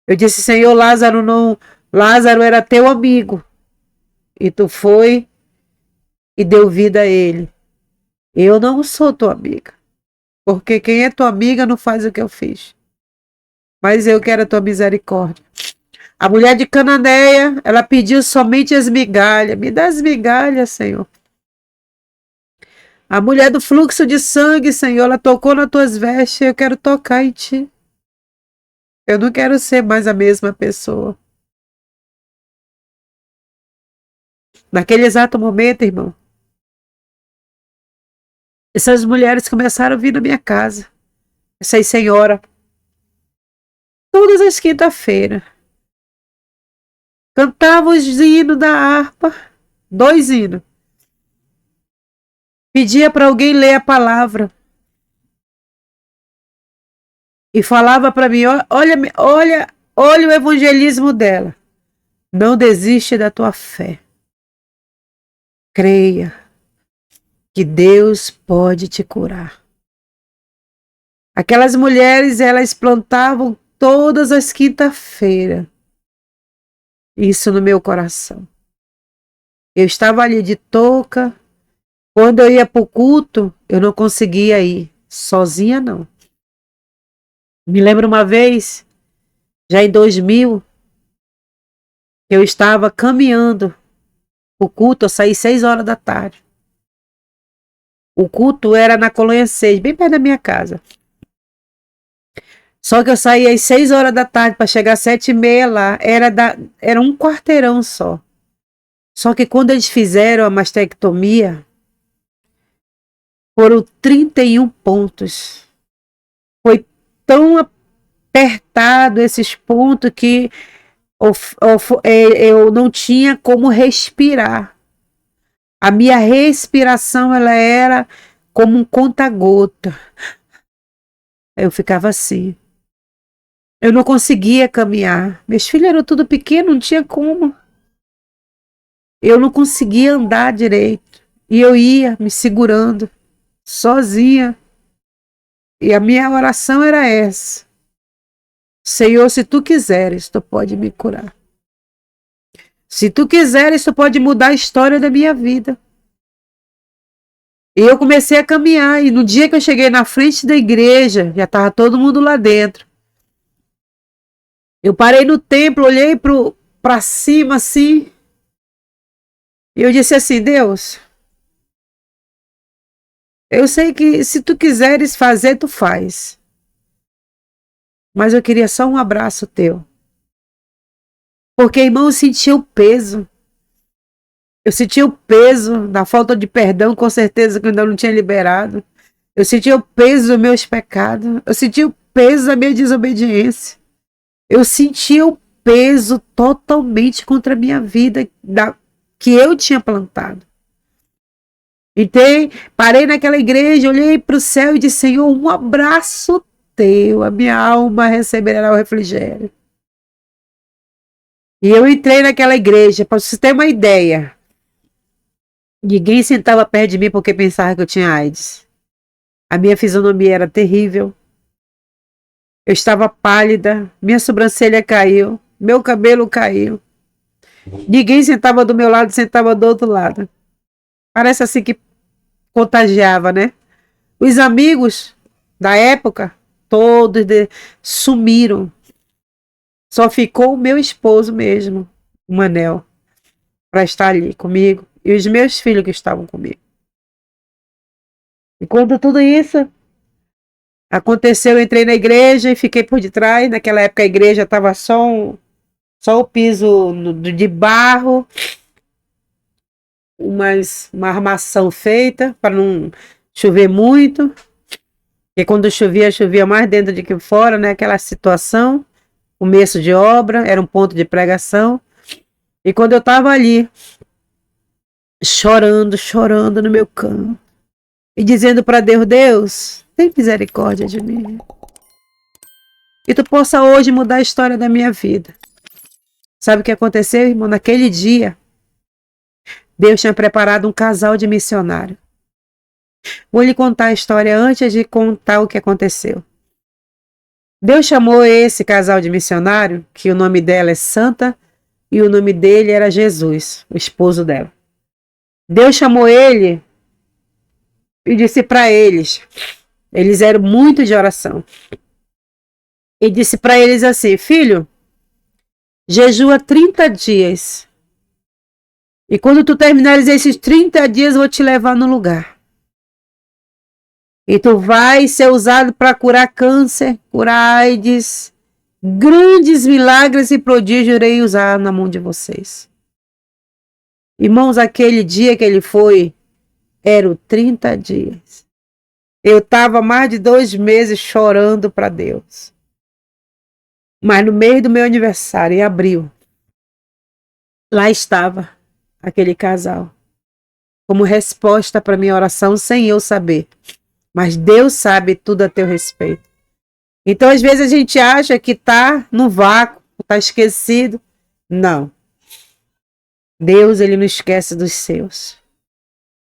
Eu disse: Senhor, Lázaro era teu amigo. E tu foi e deu vida a ele. Eu não sou tua amiga. Porque quem é tua amiga não faz o que eu fiz. Mas eu quero a tua misericórdia. A mulher de Cananeia, ela pediu somente as migalhas. Me dá as migalhas, Senhor. A mulher do fluxo de sangue, Senhor, ela tocou nas tuas vestes. Eu quero tocar em ti. Eu não quero ser mais a mesma pessoa. Naquele exato momento, irmão, essas mulheres começaram a vir na minha casa. Essas senhoras. Todas as quinta-feiras. Cantavam os hinos da harpa. 2 hinos. Pedia para alguém ler a palavra. E falava para mim: olha o evangelismo dela. Não desiste da tua fé. Creia que Deus pode te curar. Aquelas mulheres, elas plantavam todas as quinta-feiras isso no meu coração. Eu estava ali de touca. Quando eu ia para o culto, eu não conseguia ir. Sozinha, não. Me lembro uma vez, já em 2000, eu estava caminhando o culto, eu saí 6 horas da tarde. O culto era na Colônia 6, bem perto da minha casa. Só que eu saí às 6 horas da tarde para chegar às 7h30 lá. Era um quarteirão só. Só que quando eles fizeram a mastectomia, foram 31 pontos. Foi tão apertado esses pontos que eu não tinha como respirar. A minha respiração, ela era como um conta-gota. Eu ficava assim. Eu não conseguia caminhar. Meus filhos eram tudo pequenos, não tinha como. Eu não conseguia andar direito. E eu ia me segurando, sozinha. E a minha oração era essa: Senhor, se tu quiseres, tu pode me curar. Se tu quiseres, tu pode mudar a história da minha vida. E eu comecei a caminhar. E no dia que eu cheguei na frente da igreja, já estava todo mundo lá dentro. Eu parei no templo, olhei para cima assim. E eu disse assim: Deus, eu sei que se tu quiseres fazer, tu faz. Mas eu queria só um abraço teu. Porque, irmão, eu sentia o peso. Eu sentia o peso da falta de perdão, com certeza que eu ainda não tinha liberado. Eu sentia o peso dos meus pecados. Eu sentia o peso da minha desobediência. Eu sentia o peso totalmente contra a minha vida que eu tinha plantado. Então, parei naquela igreja, olhei para o céu e disse: Senhor, um abraço teu, a minha alma receberá o refrigério. E eu entrei naquela igreja, para você ter uma ideia. Ninguém sentava perto de mim porque pensava que eu tinha AIDS. A minha fisionomia era terrível. Eu estava pálida, minha sobrancelha caiu, meu cabelo caiu. Ninguém sentava do meu lado, sentava do outro lado. Parece assim que contagiava, né? Os amigos da época, todos sumiram. Só ficou o meu esposo mesmo, o Manel, para estar ali comigo. E os meus filhos que estavam comigo. E quando tudo isso aconteceu, eu entrei na igreja e fiquei por detrás. Naquela época a igreja estava só o piso de barro, uma armação feita para não chover muito. E quando chovia mais dentro do que fora, né? Aquela situação, começo de obra, era um ponto de pregação. E quando eu estava ali, chorando no meu canto, e dizendo para Deus, Deus, tem misericórdia de mim. Que tu possa hoje mudar a história da minha vida. Sabe o que aconteceu, irmão? Naquele dia, Deus tinha preparado um casal de missionário. Vou lhe contar a história antes de contar o que aconteceu. Deus chamou esse casal de missionário, que o nome dela é Santa, e o nome dele era Jesus, o esposo dela. Deus chamou ele e disse para eles eram muito de oração, e disse para eles assim, filho, jejua 30 dias, e quando tu terminares esses 30 dias, eu vou te levar no lugar. E tu vai ser usado para curar câncer, curar AIDS, grandes milagres e prodígios irei usar na mão de vocês. Irmãos, aquele dia que ele foi, eram 30 dias. Eu estava mais de 2 meses chorando para Deus. Mas no meio do meu aniversário, em abril, lá estava aquele casal, como resposta para minha oração, sem eu saber. Mas Deus sabe tudo a teu respeito. Então, às vezes, a gente acha que está no vácuo, está esquecido. Não. Deus, ele não esquece dos seus.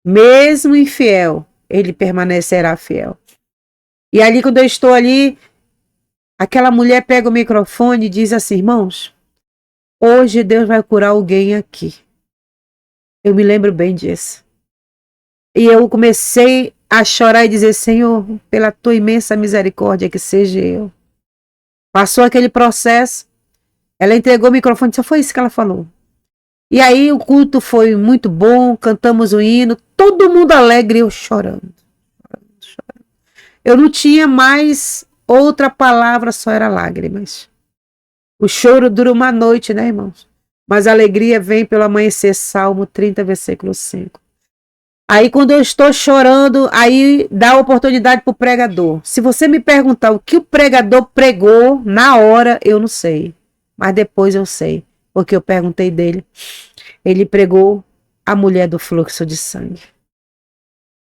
Mesmo infiel, ele permanecerá fiel. E ali, quando eu estou ali, aquela mulher pega o microfone e diz assim, irmãos, hoje Deus vai curar alguém aqui. Eu me lembro bem disso. E eu comecei a chorar e dizer, Senhor, pela tua imensa misericórdia, que seja eu. Passou aquele processo, ela entregou o microfone, só foi isso que ela falou. E aí o culto foi muito bom, cantamos o hino, todo mundo alegre, eu chorando. Eu não tinha mais outra palavra, só era lágrimas. O choro dura uma noite, né, irmãos? Mas a alegria vem pelo amanhecer, Salmo 30, versículo 5. Aí quando eu estou chorando, aí dá a oportunidade para o pregador. Se você me perguntar o que o pregador pregou na hora, eu não sei. Mas depois eu sei, porque eu perguntei dele. Ele pregou a mulher do fluxo de sangue.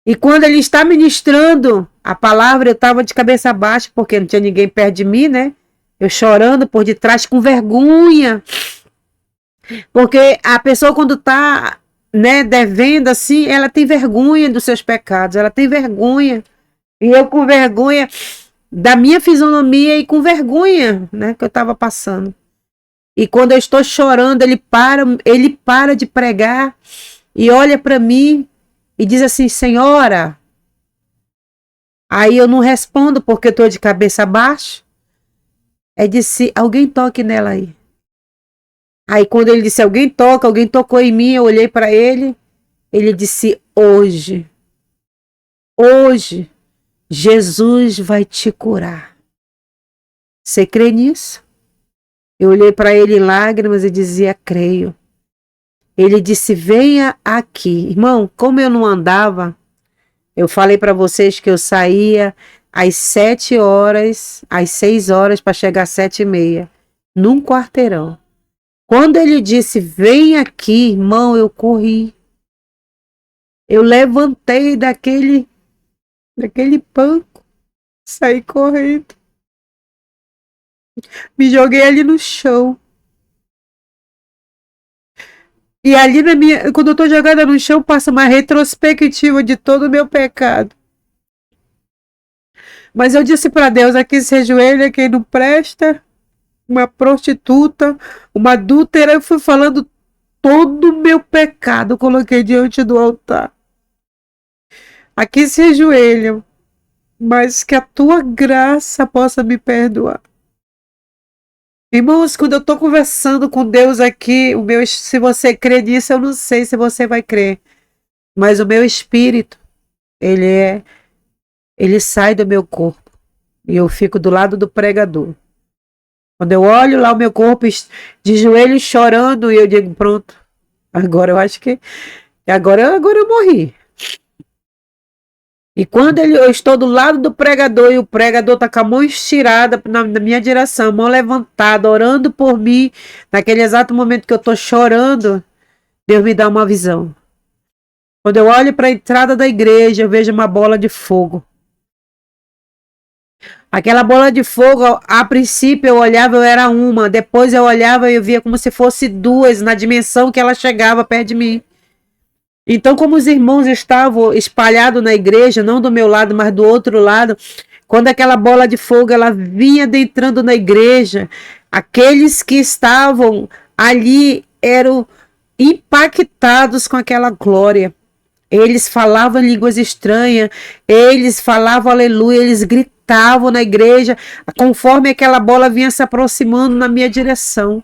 E quando ele está ministrando a palavra, eu estava de cabeça baixa, porque não tinha ninguém perto de mim, né? Eu chorando por detrás com vergonha. Porque a pessoa quando está, né, devendo assim, ela tem vergonha dos seus pecados, ela tem vergonha. E eu com vergonha da minha fisionomia e com vergonha, né, que eu estava passando. E quando eu estou chorando, ele para de pregar e olha para mim e diz assim, senhora. Aí eu não respondo porque eu estou de cabeça baixa. Aí disse, alguém toque nela aí. Aí quando ele disse, alguém tocou em mim, eu olhei para ele. Ele disse, hoje, Jesus vai te curar. Você crê nisso? Eu olhei para ele em lágrimas e dizia, creio. Ele disse, venha aqui. Irmão, como eu não andava, eu falei para vocês que eu saía às 7 horas, às 6 horas para chegar às 7h30, num quarteirão. Quando ele disse, vem aqui, irmão, eu corri. Eu levantei daquele banco, saí correndo. Me joguei ali no chão. E ali quando eu tô jogada no chão, passa uma retrospectiva de todo o meu pecado. Mas eu disse para Deus, aqui se ajoelha quem não presta, uma prostituta, uma adúltera. Eu fui falando todo o meu pecado, coloquei diante do altar. Aqui se ajoelham, mas que a tua graça possa me perdoar. Irmãos, quando eu estou conversando com Deus aqui, se você crê nisso, eu não sei se você vai crer. Mas o meu espírito, ele é, ele sai do meu corpo e eu fico do lado do pregador. Quando eu olho lá o meu corpo de joelhos chorando, e eu digo, pronto, agora eu acho que agora eu morri. E quando eu estou do lado do pregador e o pregador está com a mão estirada na minha direção, mão levantada, orando por mim, naquele exato momento que eu estou chorando, Deus me dá uma visão. Quando eu olho para a entrada da igreja, eu vejo uma bola de fogo. Aquela bola de fogo, a princípio eu olhava, eu era uma. Depois eu olhava e eu via como se fosse duas, na dimensão que ela chegava perto de mim. Então, como os irmãos estavam espalhados na igreja, não do meu lado, mas do outro lado, quando aquela bola de fogo ela vinha adentrando na igreja, aqueles que estavam ali eram impactados com aquela glória. Eles falavam línguas estranhas, eles falavam aleluia, eles gritavam na igreja, conforme aquela bola vinha se aproximando na minha direção.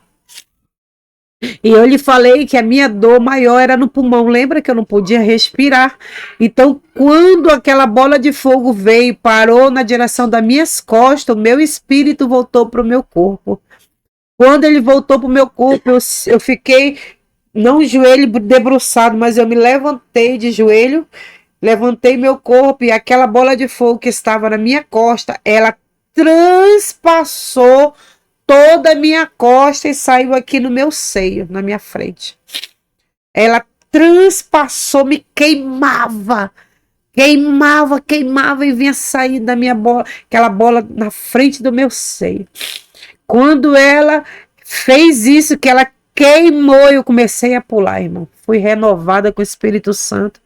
E eu lhe falei que a minha dor maior era no pulmão. Lembra que eu não podia respirar? Então, quando aquela bola de fogo veio e parou na direção das minhas costas, o meu espírito voltou para o meu corpo. Quando ele voltou para o meu corpo, eu fiquei, não joelho debruçado, mas eu me levantei de joelho, levantei meu corpo e aquela bola de fogo que estava na minha costa, ela transpassou toda a minha costa e saiu aqui no meu seio, na minha frente. Ela transpassou, me queimava, queimava e vinha sair da minha bola, aquela bola na frente do meu seio. Quando ela fez isso, que ela queimou, eu comecei a pular, irmão. Fui renovada com o Espírito Santo.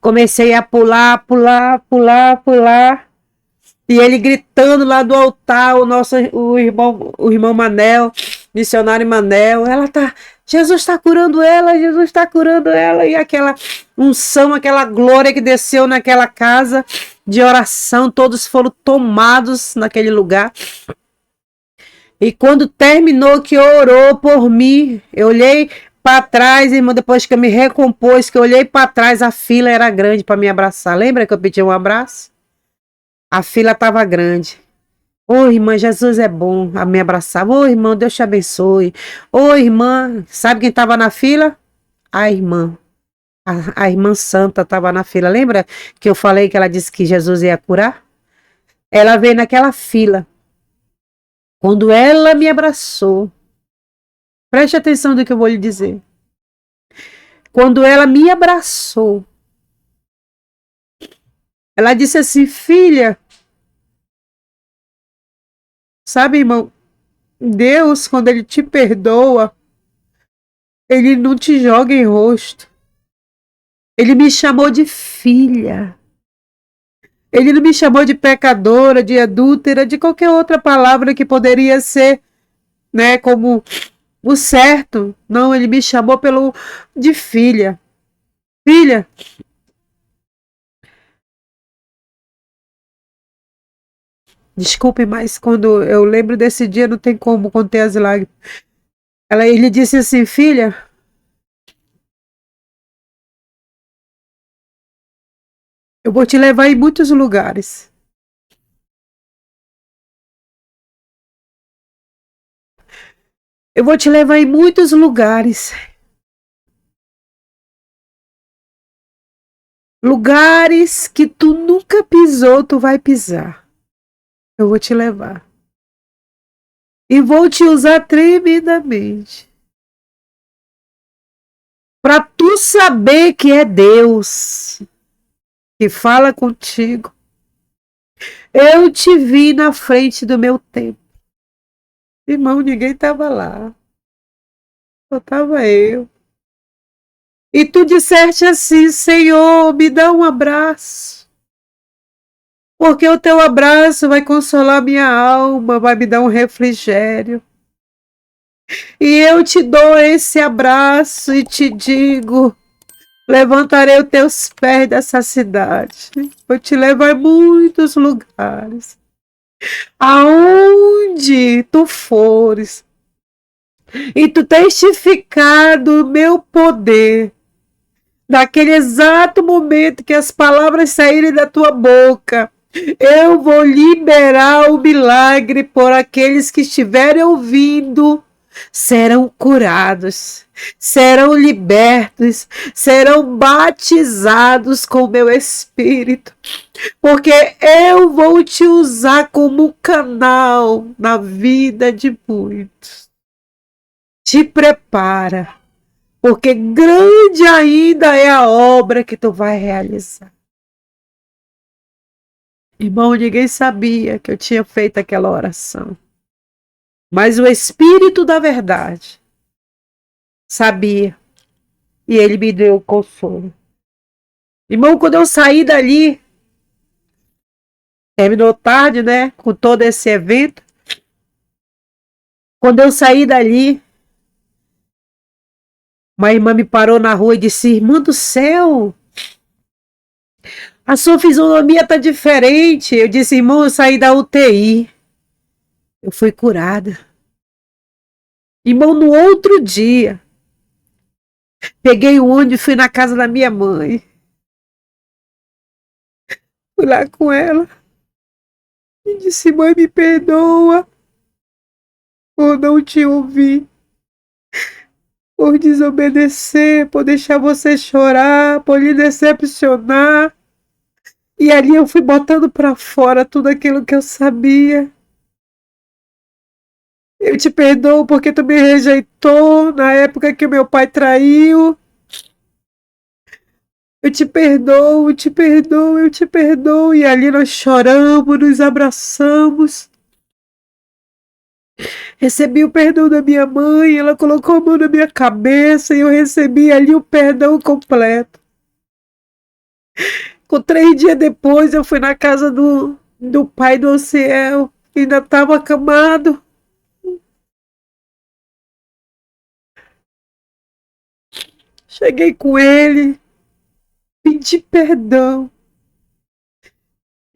Comecei a pular. E ele gritando lá do altar, o irmão Manel, missionário Manel, Jesus está curando ela, Jesus está curando ela. E aquela unção, aquela glória que desceu naquela casa de oração, todos foram tomados naquele lugar. E quando terminou que orou por mim, eu olhei para trás, irmão, depois que eu me recompus, que eu olhei para trás, a fila era grande para me abraçar. Lembra que eu pedi um abraço? A fila estava grande. Ô, irmã, Jesus é bom. A me abraçava. Ô, irmão, Deus te abençoe. Ô, irmã, sabe quem estava na fila? A irmã. A irmã Santa estava na fila. Lembra que eu falei que ela disse que Jesus ia curar? Ela veio naquela fila. Quando ela me abraçou, preste atenção no que eu vou lhe dizer. Quando ela me abraçou, ela disse assim, filha, sabe, irmão, Deus, quando ele te perdoa, ele não te joga em rosto. Ele me chamou de filha. Ele não me chamou de pecadora, de adúltera, de qualquer outra palavra que poderia ser, né, como o certo. Não, ele me chamou de filha. Filha, desculpe, mas quando eu lembro desse dia, não tem como conter as lágrimas. Ele disse assim, filha, eu vou te levar em muitos lugares. Eu vou te levar em muitos lugares. Lugares que tu nunca pisou, tu vai pisar. Eu vou te levar. E vou te usar tremendamente. Para tu saber que é Deus que fala contigo. Eu te vi na frente do meu tempo. Irmão, ninguém estava lá. Só estava eu. E tu disseste assim, Senhor, me dá um abraço. Porque o teu abraço vai consolar minha alma, vai me dar um refrigério. E eu te dou esse abraço e te digo, levantarei os teus pés dessa cidade. Vou te levar a muitos lugares. Aonde tu fores e tu testificado o meu poder, naquele exato momento que as palavras saírem da tua boca, eu vou liberar o milagre por aqueles que estiverem ouvindo. Serão curados, serão libertos, serão batizados com o meu Espírito, porque eu vou te usar como canal na vida de muitos. Te prepara, porque grande ainda é a obra que tu vai realizar. Irmão, ninguém sabia que eu tinha feito aquela oração. Mas o Espírito da verdade sabia. E ele me deu o consolo. Irmão, quando eu saí dali, terminou tarde, né? Com todo esse evento. Quando eu saí dali, uma irmã me parou na rua e disse: irmã do céu, a sua fisionomia tá diferente. Eu disse: irmão, eu saí da UTI. Eu fui curada. Irmão, no outro dia, peguei o ônibus e fui na casa da minha mãe. Fui lá com ela e disse: mãe, me perdoa por não te ouvir, por desobedecer, por deixar você chorar, por lhe decepcionar. E ali eu fui botando para fora tudo aquilo que eu sabia. Eu te perdoo porque tu me rejeitou na época que meu pai traiu. Eu te perdoo, eu te perdoo, eu te perdoo. E ali nós choramos, nos abraçamos. Recebi o perdão da minha mãe, ela colocou a mão na minha cabeça e eu recebi ali o perdão completo. Com 3 dias depois eu fui na casa do pai do Ociel, ainda estava acamado. Cheguei com ele, pedi perdão.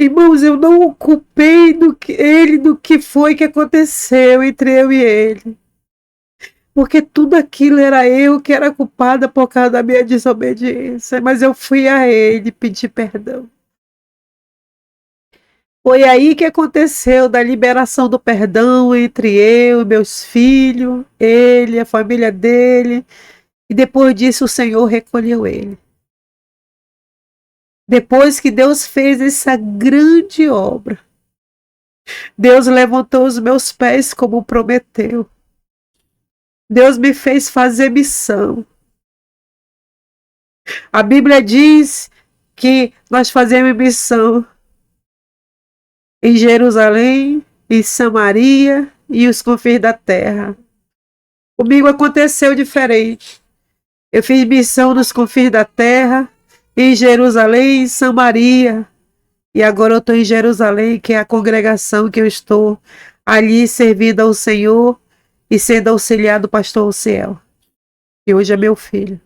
Irmãos, eu não o culpei do que foi que aconteceu entre eu e ele. Porque tudo aquilo era eu que era culpada por causa da minha desobediência. Mas eu fui a ele pedir perdão. Foi aí que aconteceu da liberação do perdão entre eu e meus filhos, ele, a família dele. E depois disso o Senhor recolheu ele. Depois que Deus fez essa grande obra, Deus levantou os meus pés como prometeu. Deus me fez fazer missão. A Bíblia diz que nós fazemos missão em Jerusalém, em Samaria e os confins da terra. Comigo aconteceu diferente. Eu fiz missão nos confins da terra, em Jerusalém, em Samaria. E agora eu estou em Jerusalém, que é a congregação que eu estou ali servindo ao Senhor e sendo auxiliado do pastor Ociel, que hoje é meu filho.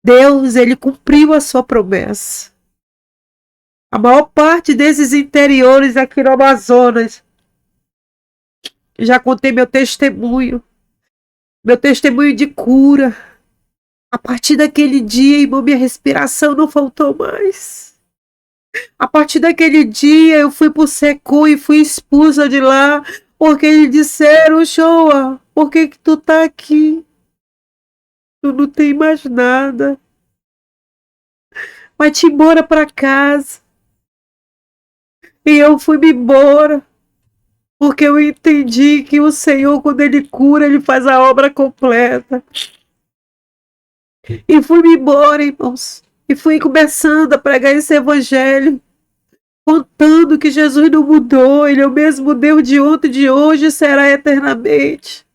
Deus, ele cumpriu a sua promessa. A maior parte desses interiores aqui no Amazonas, já contei meu testemunho de cura. A partir daquele dia, irmão, minha respiração não faltou mais. A partir daquele dia, eu fui pro Secom e fui expulsa de lá, porque eles disseram: Shoa, por que tu tá aqui? Tu não tem mais nada. Vai-te embora pra casa. E eu fui-me embora, porque eu entendi que o Senhor, quando Ele cura, Ele faz a obra completa. E fui-me embora, irmãos. E fui começando a pregar esse evangelho, contando que Jesus não mudou. Ele é o mesmo Deus de ontem, de hoje e será eternamente.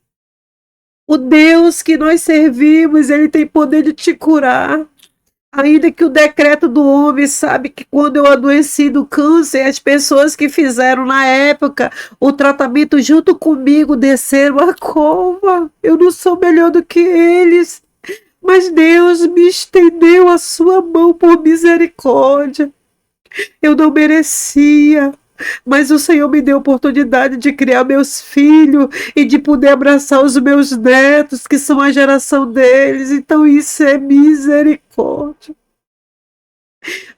O Deus que nós servimos, Ele tem poder de te curar. Ainda que o decreto do homem, sabe que quando eu adoeci do câncer, as pessoas que fizeram na época o tratamento junto comigo desceram a cova. Eu não sou melhor do que eles. Mas Deus me estendeu a sua mão por misericórdia. Eu não merecia. Mas o Senhor me deu a oportunidade de criar meus filhos e de poder abraçar os meus netos, que são a geração deles. Então isso é misericórdia.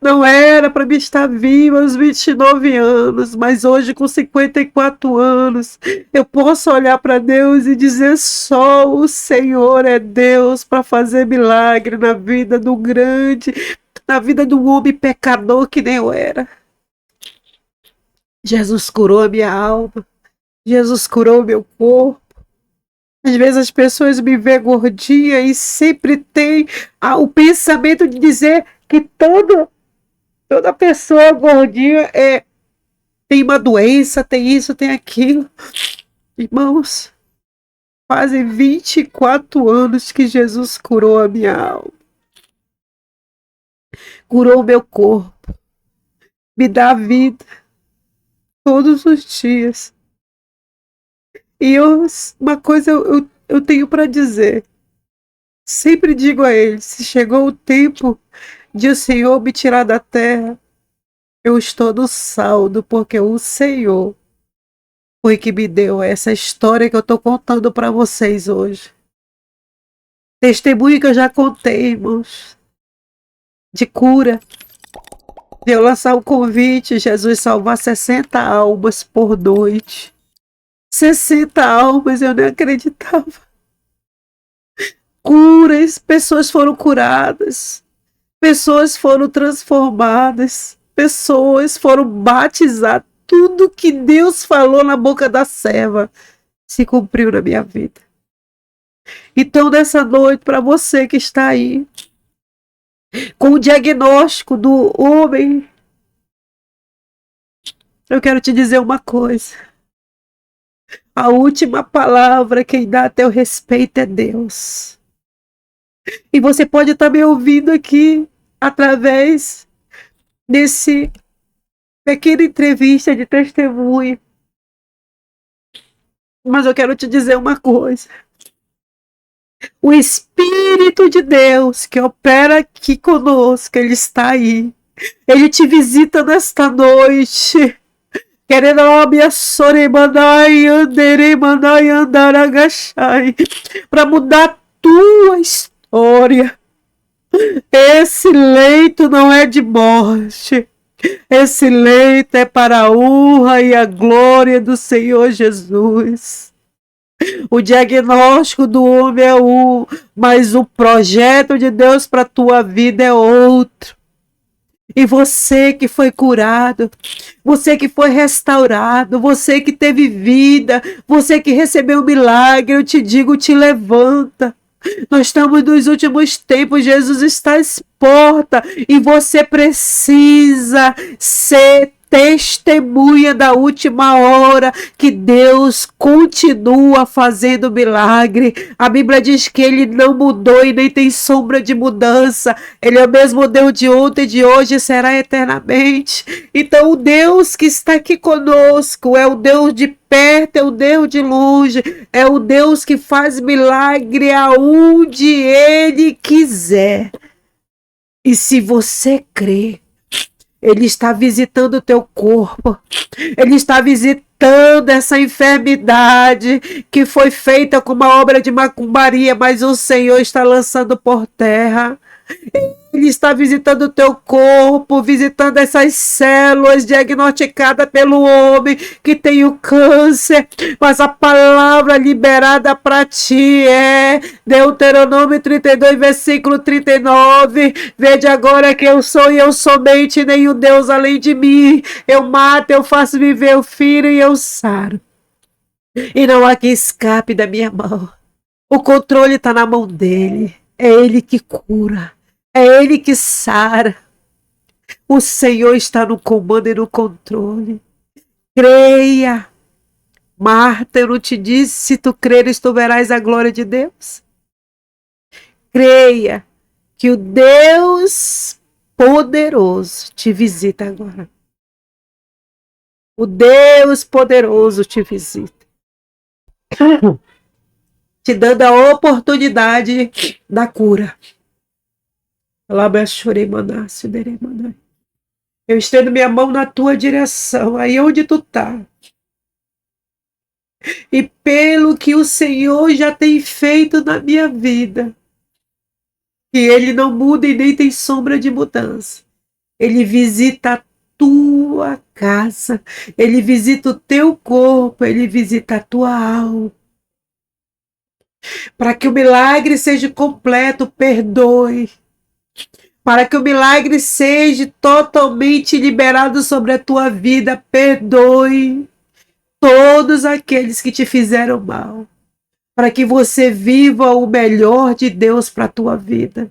Não era para mim estar viva aos 29 anos, mas hoje, com 54 anos, eu posso olhar para Deus e dizer: só o Senhor é Deus para fazer milagre na vida do grande, na vida do homem pecador que nem eu era. Jesus curou a minha alma, Jesus curou o meu corpo. Às vezes as pessoas me veem gordinha e sempre tem o pensamento de dizer que toda pessoa gordinha tem uma doença, tem isso, tem aquilo. Irmãos, fazem 24 anos que Jesus curou a minha alma. Curou o meu corpo. Me dá vida todos os dias. E uma coisa eu tenho para dizer. Sempre digo a ele: se chegou o tempo de o Senhor me tirar da terra, eu estou no saldo, porque o Senhor foi que me deu essa história que eu estou contando para vocês hoje. Testemunho que eu já contei, irmãos, de cura, de eu lançar um convite, Jesus salvar 60 almas por noite. 60 almas, eu nem acreditava. Curas, pessoas foram curadas, pessoas foram transformadas, pessoas foram batizadas. Tudo que Deus falou na boca da serva se cumpriu na minha vida. Então, nessa noite, para você que está aí, com o diagnóstico do homem, eu quero te dizer uma coisa. A última palavra quem dá até o respeito é Deus. E você pode estar me ouvindo aqui através desse pequena entrevista de testemunho. Mas eu quero te dizer uma coisa. O Espírito de Deus que opera aqui conosco, Ele está aí. Ele te visita nesta noite. Querendo para mudar a tua história. Esse leito não é de morte. Esse leito é para a honra e a glória do Senhor Jesus. O diagnóstico do homem é um, mas o projeto de Deus para a tua vida é outro. E você que foi curado, você que foi restaurado, você que teve vida, você que recebeu um milagre, eu te digo, te levanta. Nós estamos nos últimos tempos, Jesus está às portas e você precisa ser testemunha da última hora que Deus continua fazendo milagre. A Bíblia diz que Ele não mudou e nem tem sombra de mudança. Ele é o mesmo Deus de ontem, de hoje e será eternamente. Então o Deus que está aqui conosco é o Deus de perto, é o Deus de longe, é o Deus que faz milagre aonde Ele quiser. E se você crê, Ele está visitando o teu corpo. Ele está visitando essa enfermidade que foi feita com uma obra de macumbaria, mas o Senhor está lançando por terra. Ele está visitando o teu corpo, visitando essas células diagnosticadas pelo homem que tem o câncer. Mas a palavra liberada para ti é Deuteronômio 32, versículo 39. Vede agora que eu sou e eu somente, nenhum Deus além de mim. Eu mato, eu faço viver, eu firo e eu saro. E não há quem escape da minha mão. O controle está na mão dele. É ele que cura. É Ele que sara. O Senhor está no comando e no controle. Creia. Marta, eu não te disse, se tu creres, tu verás a glória de Deus. Creia que o Deus poderoso te visita agora. O Deus poderoso te visita. Te dando a oportunidade da cura. Eu estendo minha mão na tua direção, aí onde tu tá. E pelo que o Senhor já tem feito na minha vida, que Ele não muda e nem tem sombra de mudança. Ele visita a tua casa, Ele visita o teu corpo, Ele visita a tua alma. Para que o milagre seja completo, perdoe. Para que o milagre seja totalmente liberado sobre a tua vida, perdoe todos aqueles que te fizeram mal. Para que você viva o melhor de Deus para a tua vida.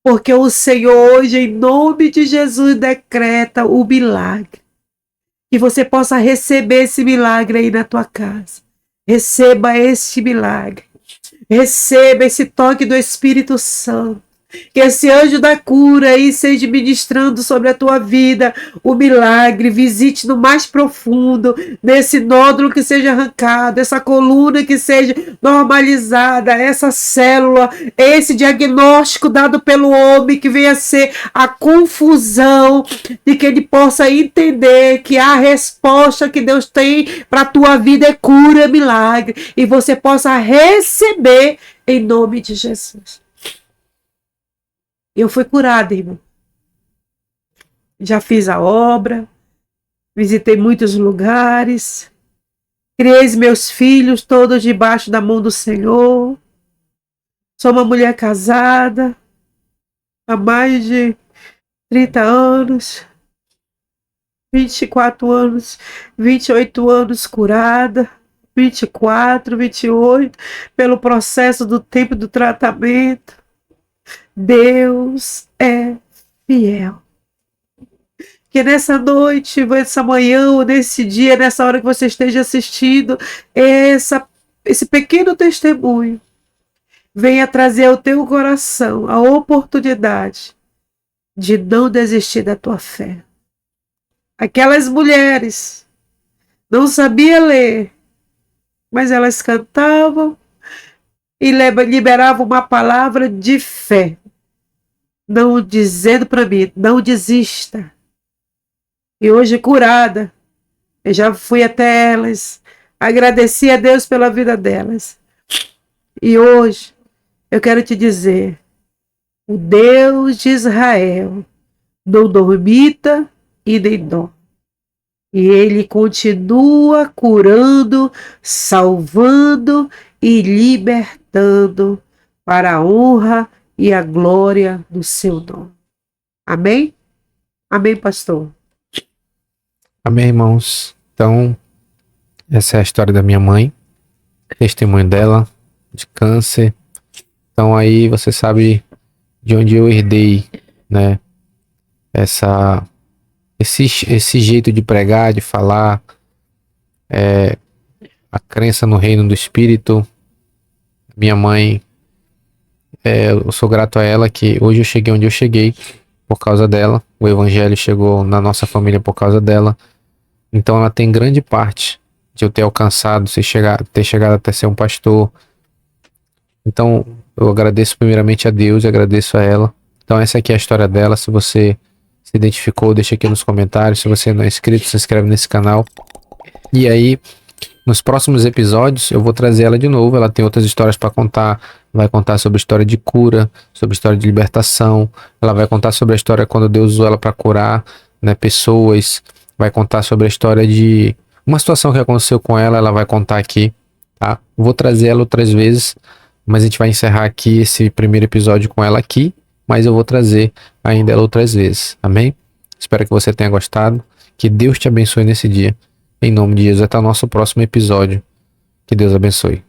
Porque o Senhor hoje, em nome de Jesus, decreta o milagre. Que você possa receber esse milagre aí na tua casa. Receba este milagre. Receba esse toque do Espírito Santo. Que esse anjo da cura aí seja ministrando sobre a tua vida o milagre, visite no mais profundo, nesse nódulo que seja arrancado, essa coluna que seja normalizada, essa célula, esse diagnóstico dado pelo homem que venha ser a confusão, de que ele possa entender que a resposta que Deus tem para a tua vida é cura, milagre, e você possa receber em nome de Jesus. Eu fui curada, irmão. Já fiz a obra, visitei muitos lugares, criei meus filhos todos debaixo da mão do Senhor. Sou uma mulher casada há mais de 30 anos, 24 anos, 28 anos curada, 24, 28, pelo processo do tempo do tratamento. Deus é fiel. Que nessa noite, nessa manhã, ou nesse dia, nessa hora que você esteja assistindo, esse pequeno testemunho venha trazer ao teu coração a oportunidade de não desistir da tua fé. Aquelas mulheres não sabiam ler, mas elas cantavam e liberavam uma palavra de fé, não dizendo para mim, não desista. E hoje curada, eu já fui até elas, agradeci a Deus pela vida delas. E hoje eu quero te dizer, o Deus de Israel não dormita e nem dorme. E Ele continua curando, salvando e libertando para a honra e a glória do seu nome. Amém? Amém, pastor? Amém, irmãos. Então, essa é a história da minha mãe, testemunho dela, de câncer. Então aí você sabe de onde eu herdei, né, esse jeito de pregar, de falar, a crença no reino do Espírito. Minha mãe, eu sou grato a ela que hoje eu cheguei onde eu cheguei por causa dela. O evangelho chegou na nossa família por causa dela. Então ela tem grande parte de eu ter alcançado, ter chegado até ser um pastor. Então eu agradeço primeiramente a Deus e agradeço a ela. Então essa aqui é a história dela. Se você se identificou, deixa aqui nos comentários. Se você não é inscrito, se inscreve nesse canal. E aí, nos próximos episódios, eu vou trazer ela de novo. Ela tem outras histórias para contar. Vai contar sobre a história de cura, sobre a história de libertação. Ela vai contar sobre a história quando Deus usou ela para curar, né, pessoas. Vai contar sobre a história de uma situação que aconteceu com ela. Ela vai contar aqui, tá? Vou trazer ela outras vezes, mas a gente vai encerrar aqui esse primeiro episódio com ela aqui. Mas eu vou trazer ainda ela outras vezes. Amém? Espero que você tenha gostado. Que Deus te abençoe nesse dia. Em nome de Jesus, até o nosso próximo episódio. Que Deus abençoe.